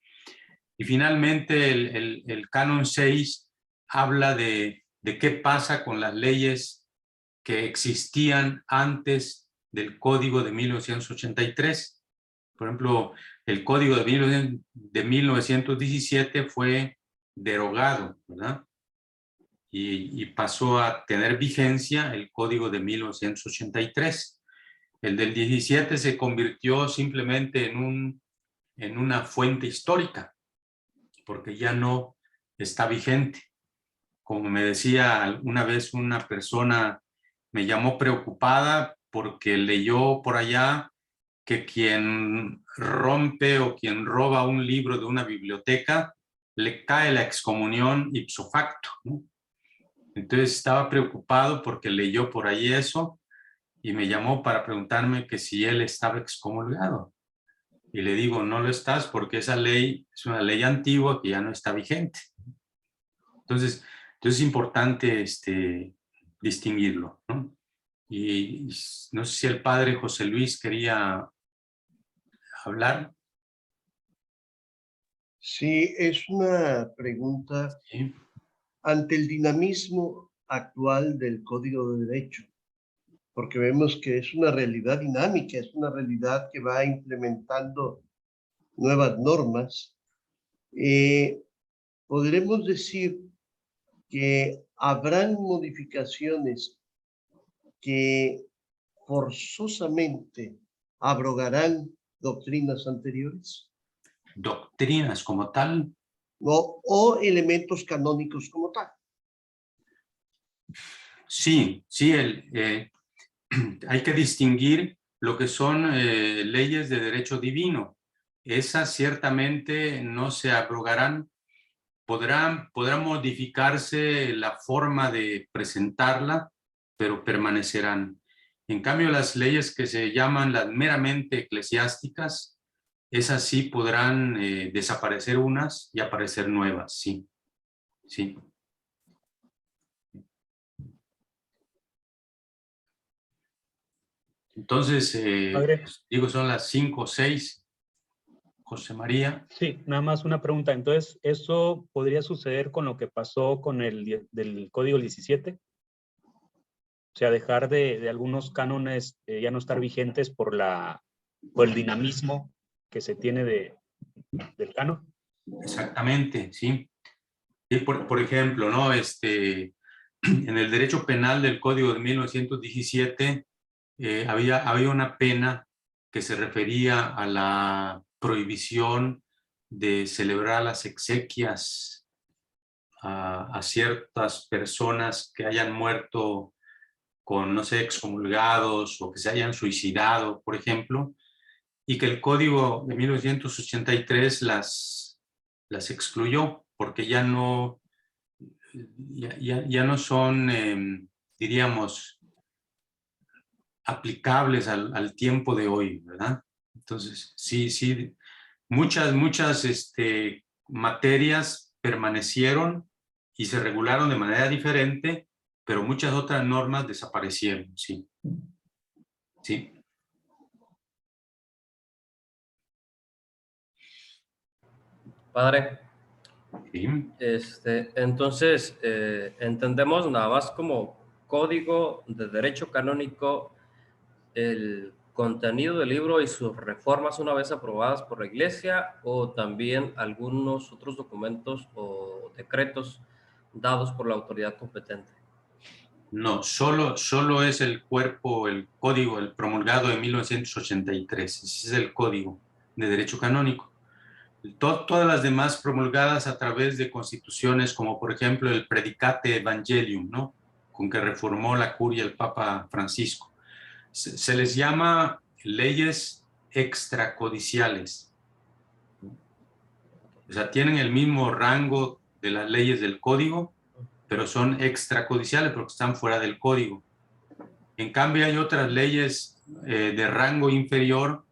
Y finalmente el canon 6 habla de qué pasa con las leyes que existían antes del Código de 1983. Por ejemplo, el Código de 1917 fue derogado, ¿verdad? Y pasó a tener vigencia el Código de 1983. El del 17 se convirtió simplemente en una fuente histórica, porque ya no está vigente. Como me decía una vez una persona, me llamó preocupada porque leyó por allá que quien rompe o quien roba un libro de una biblioteca, le cae la excomunión ipso facto, ¿no? Entonces estaba preocupado porque leyó por ahí eso y me llamó para preguntarme que si él estaba excomulgado. Y le digo, no lo estás porque esa ley es una ley antigua que ya no está vigente. Entonces es importante distinguirlo, ¿no? Y no sé si el padre José Luis quería hablar. Sí, es una pregunta. Sí. Ante el dinamismo actual del Código de Derecho, porque vemos que es una realidad dinámica, es una realidad que va implementando nuevas normas, podremos decir que habrán modificaciones que forzosamente abrogarán doctrinas anteriores. ¿Doctrinas como tal? No, o elementos canónicos como tal. Sí, hay que distinguir lo que son leyes de derecho divino. Esas ciertamente no se abrogarán. Podrá modificarse la forma de presentarla, pero permanecerán. En cambio, las leyes que se llaman las meramente eclesiásticas, esas sí podrán desaparecer unas y aparecer nuevas, sí. Sí. Entonces, digo, son las 5 o 6. José María. Sí, nada más una pregunta. Entonces, ¿eso podría suceder con lo que pasó con del Código 17? O sea, dejar de algunos cánones ya no estar vigentes por el dinamismo que se tiene del canon. Exactamente, sí. Y por ejemplo, ¿no? En el derecho penal del Código de 1917 había una pena que se refería a la prohibición de celebrar las exequias a ciertas personas que hayan muerto con, no sé, excomulgados o que se hayan suicidado, por ejemplo, y que el Código de 1983 las excluyó porque ya no son, diríamos, aplicables al tiempo de hoy, ¿verdad? Entonces, sí, muchas materias permanecieron y se regularon de manera diferente, pero muchas otras normas desaparecieron, sí. Sí. Padre. Sí. Entonces, entendemos nada más como código de derecho canónico el contenido del libro y sus reformas una vez aprobadas por la Iglesia, o también algunos otros documentos o decretos dados por la autoridad competente. No, solo es el cuerpo, el código, el promulgado de 1983. Ese es el código de derecho canónico. Todas las demás promulgadas a través de constituciones, como por ejemplo el Predicate Evangelium, ¿no? Con que reformó la curia el Papa Francisco. Se les llama leyes extracodiciales. O sea, tienen el mismo rango de las leyes del código, pero son extracodiciales porque están fuera del código. En cambio, hay otras leyes de rango inferior,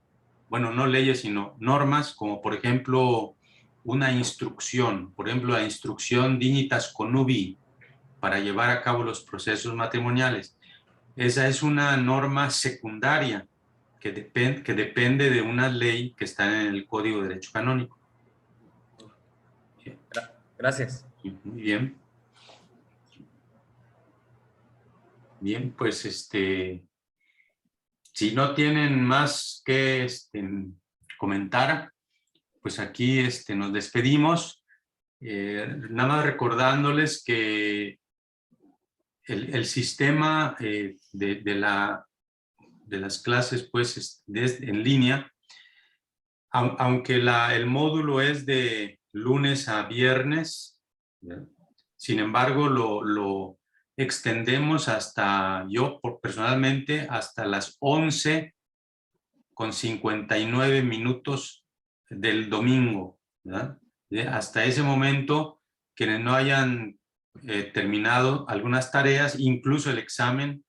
bueno, no leyes, sino normas, como por ejemplo una instrucción, por ejemplo, la instrucción Dignitas Connubii, para llevar a cabo los procesos matrimoniales. Esa es una norma secundaria que depende de una ley que está en el Código de Derecho Canónico. Gracias. Muy bien. Bien, pues si no tienen más que comentar, pues aquí nos despedimos. Nada más recordándoles que el sistema de las clases pues en línea, aunque el módulo es de lunes a viernes, ¿verdad? Sin embargo lo extendemos hasta, yo personalmente, hasta las 11:59 del domingo, ¿verdad? Hasta ese momento, quienes no hayan terminado algunas tareas, incluso el examen,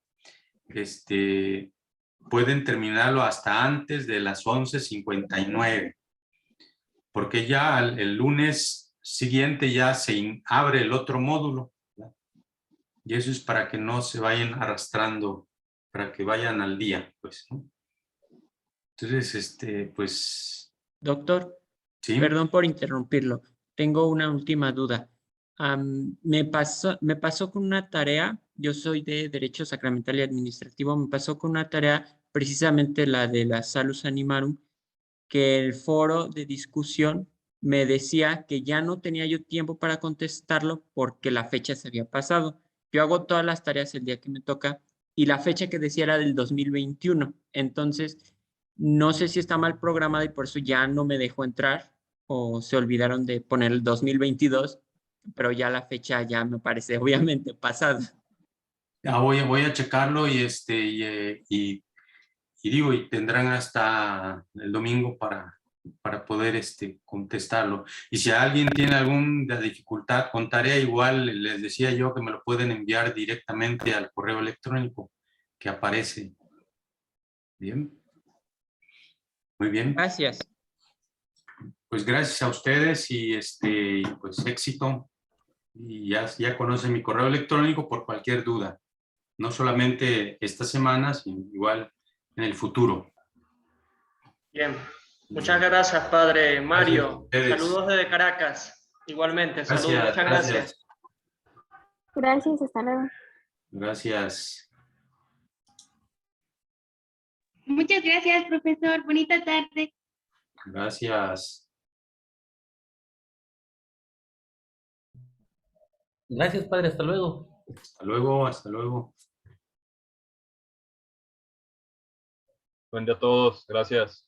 pueden terminarlo hasta antes de las 11:59, porque ya el lunes siguiente ya se abre el otro módulo, ¿verdad? Y eso es para que no se vayan arrastrando, para que vayan al día, pues, ¿no? Entonces, pues... Doctor, ¿sí? Perdón por interrumpirlo. Tengo una última duda. Me pasó con una tarea, yo soy de Derecho Sacramental y Administrativo, me pasó con una tarea, precisamente la de la Salus Animarum, que el foro de discusión me decía que ya no tenía yo tiempo para contestarlo porque la fecha se había pasado. Yo hago todas las tareas el día que me toca y la fecha que decía era del 2021. Entonces, no sé si está mal programada y por eso ya no me dejó entrar o se olvidaron de poner el 2022, pero ya la fecha ya me parece obviamente pasada. Ya voy a checarlo y digo, y tendrán hasta el domingo para poder contestarlo. Y si alguien tiene alguna dificultad con tarea, igual les decía yo que me lo pueden enviar directamente al correo electrónico que aparece. Bien. Muy bien. Gracias. Pues gracias a ustedes y pues éxito. Y ya conocen mi correo electrónico por cualquier duda. No solamente esta semana, sino igual en el futuro. Bien, muchas gracias, Padre Mario. Gracias. Saludos desde Caracas. Igualmente, saludos, muchas gracias. Gracias, hasta luego. Gracias. Muchas gracias, profesor. Bonita tarde. Gracias. Gracias, padre. Hasta luego. Hasta luego, hasta luego. Buen día a todos. Gracias.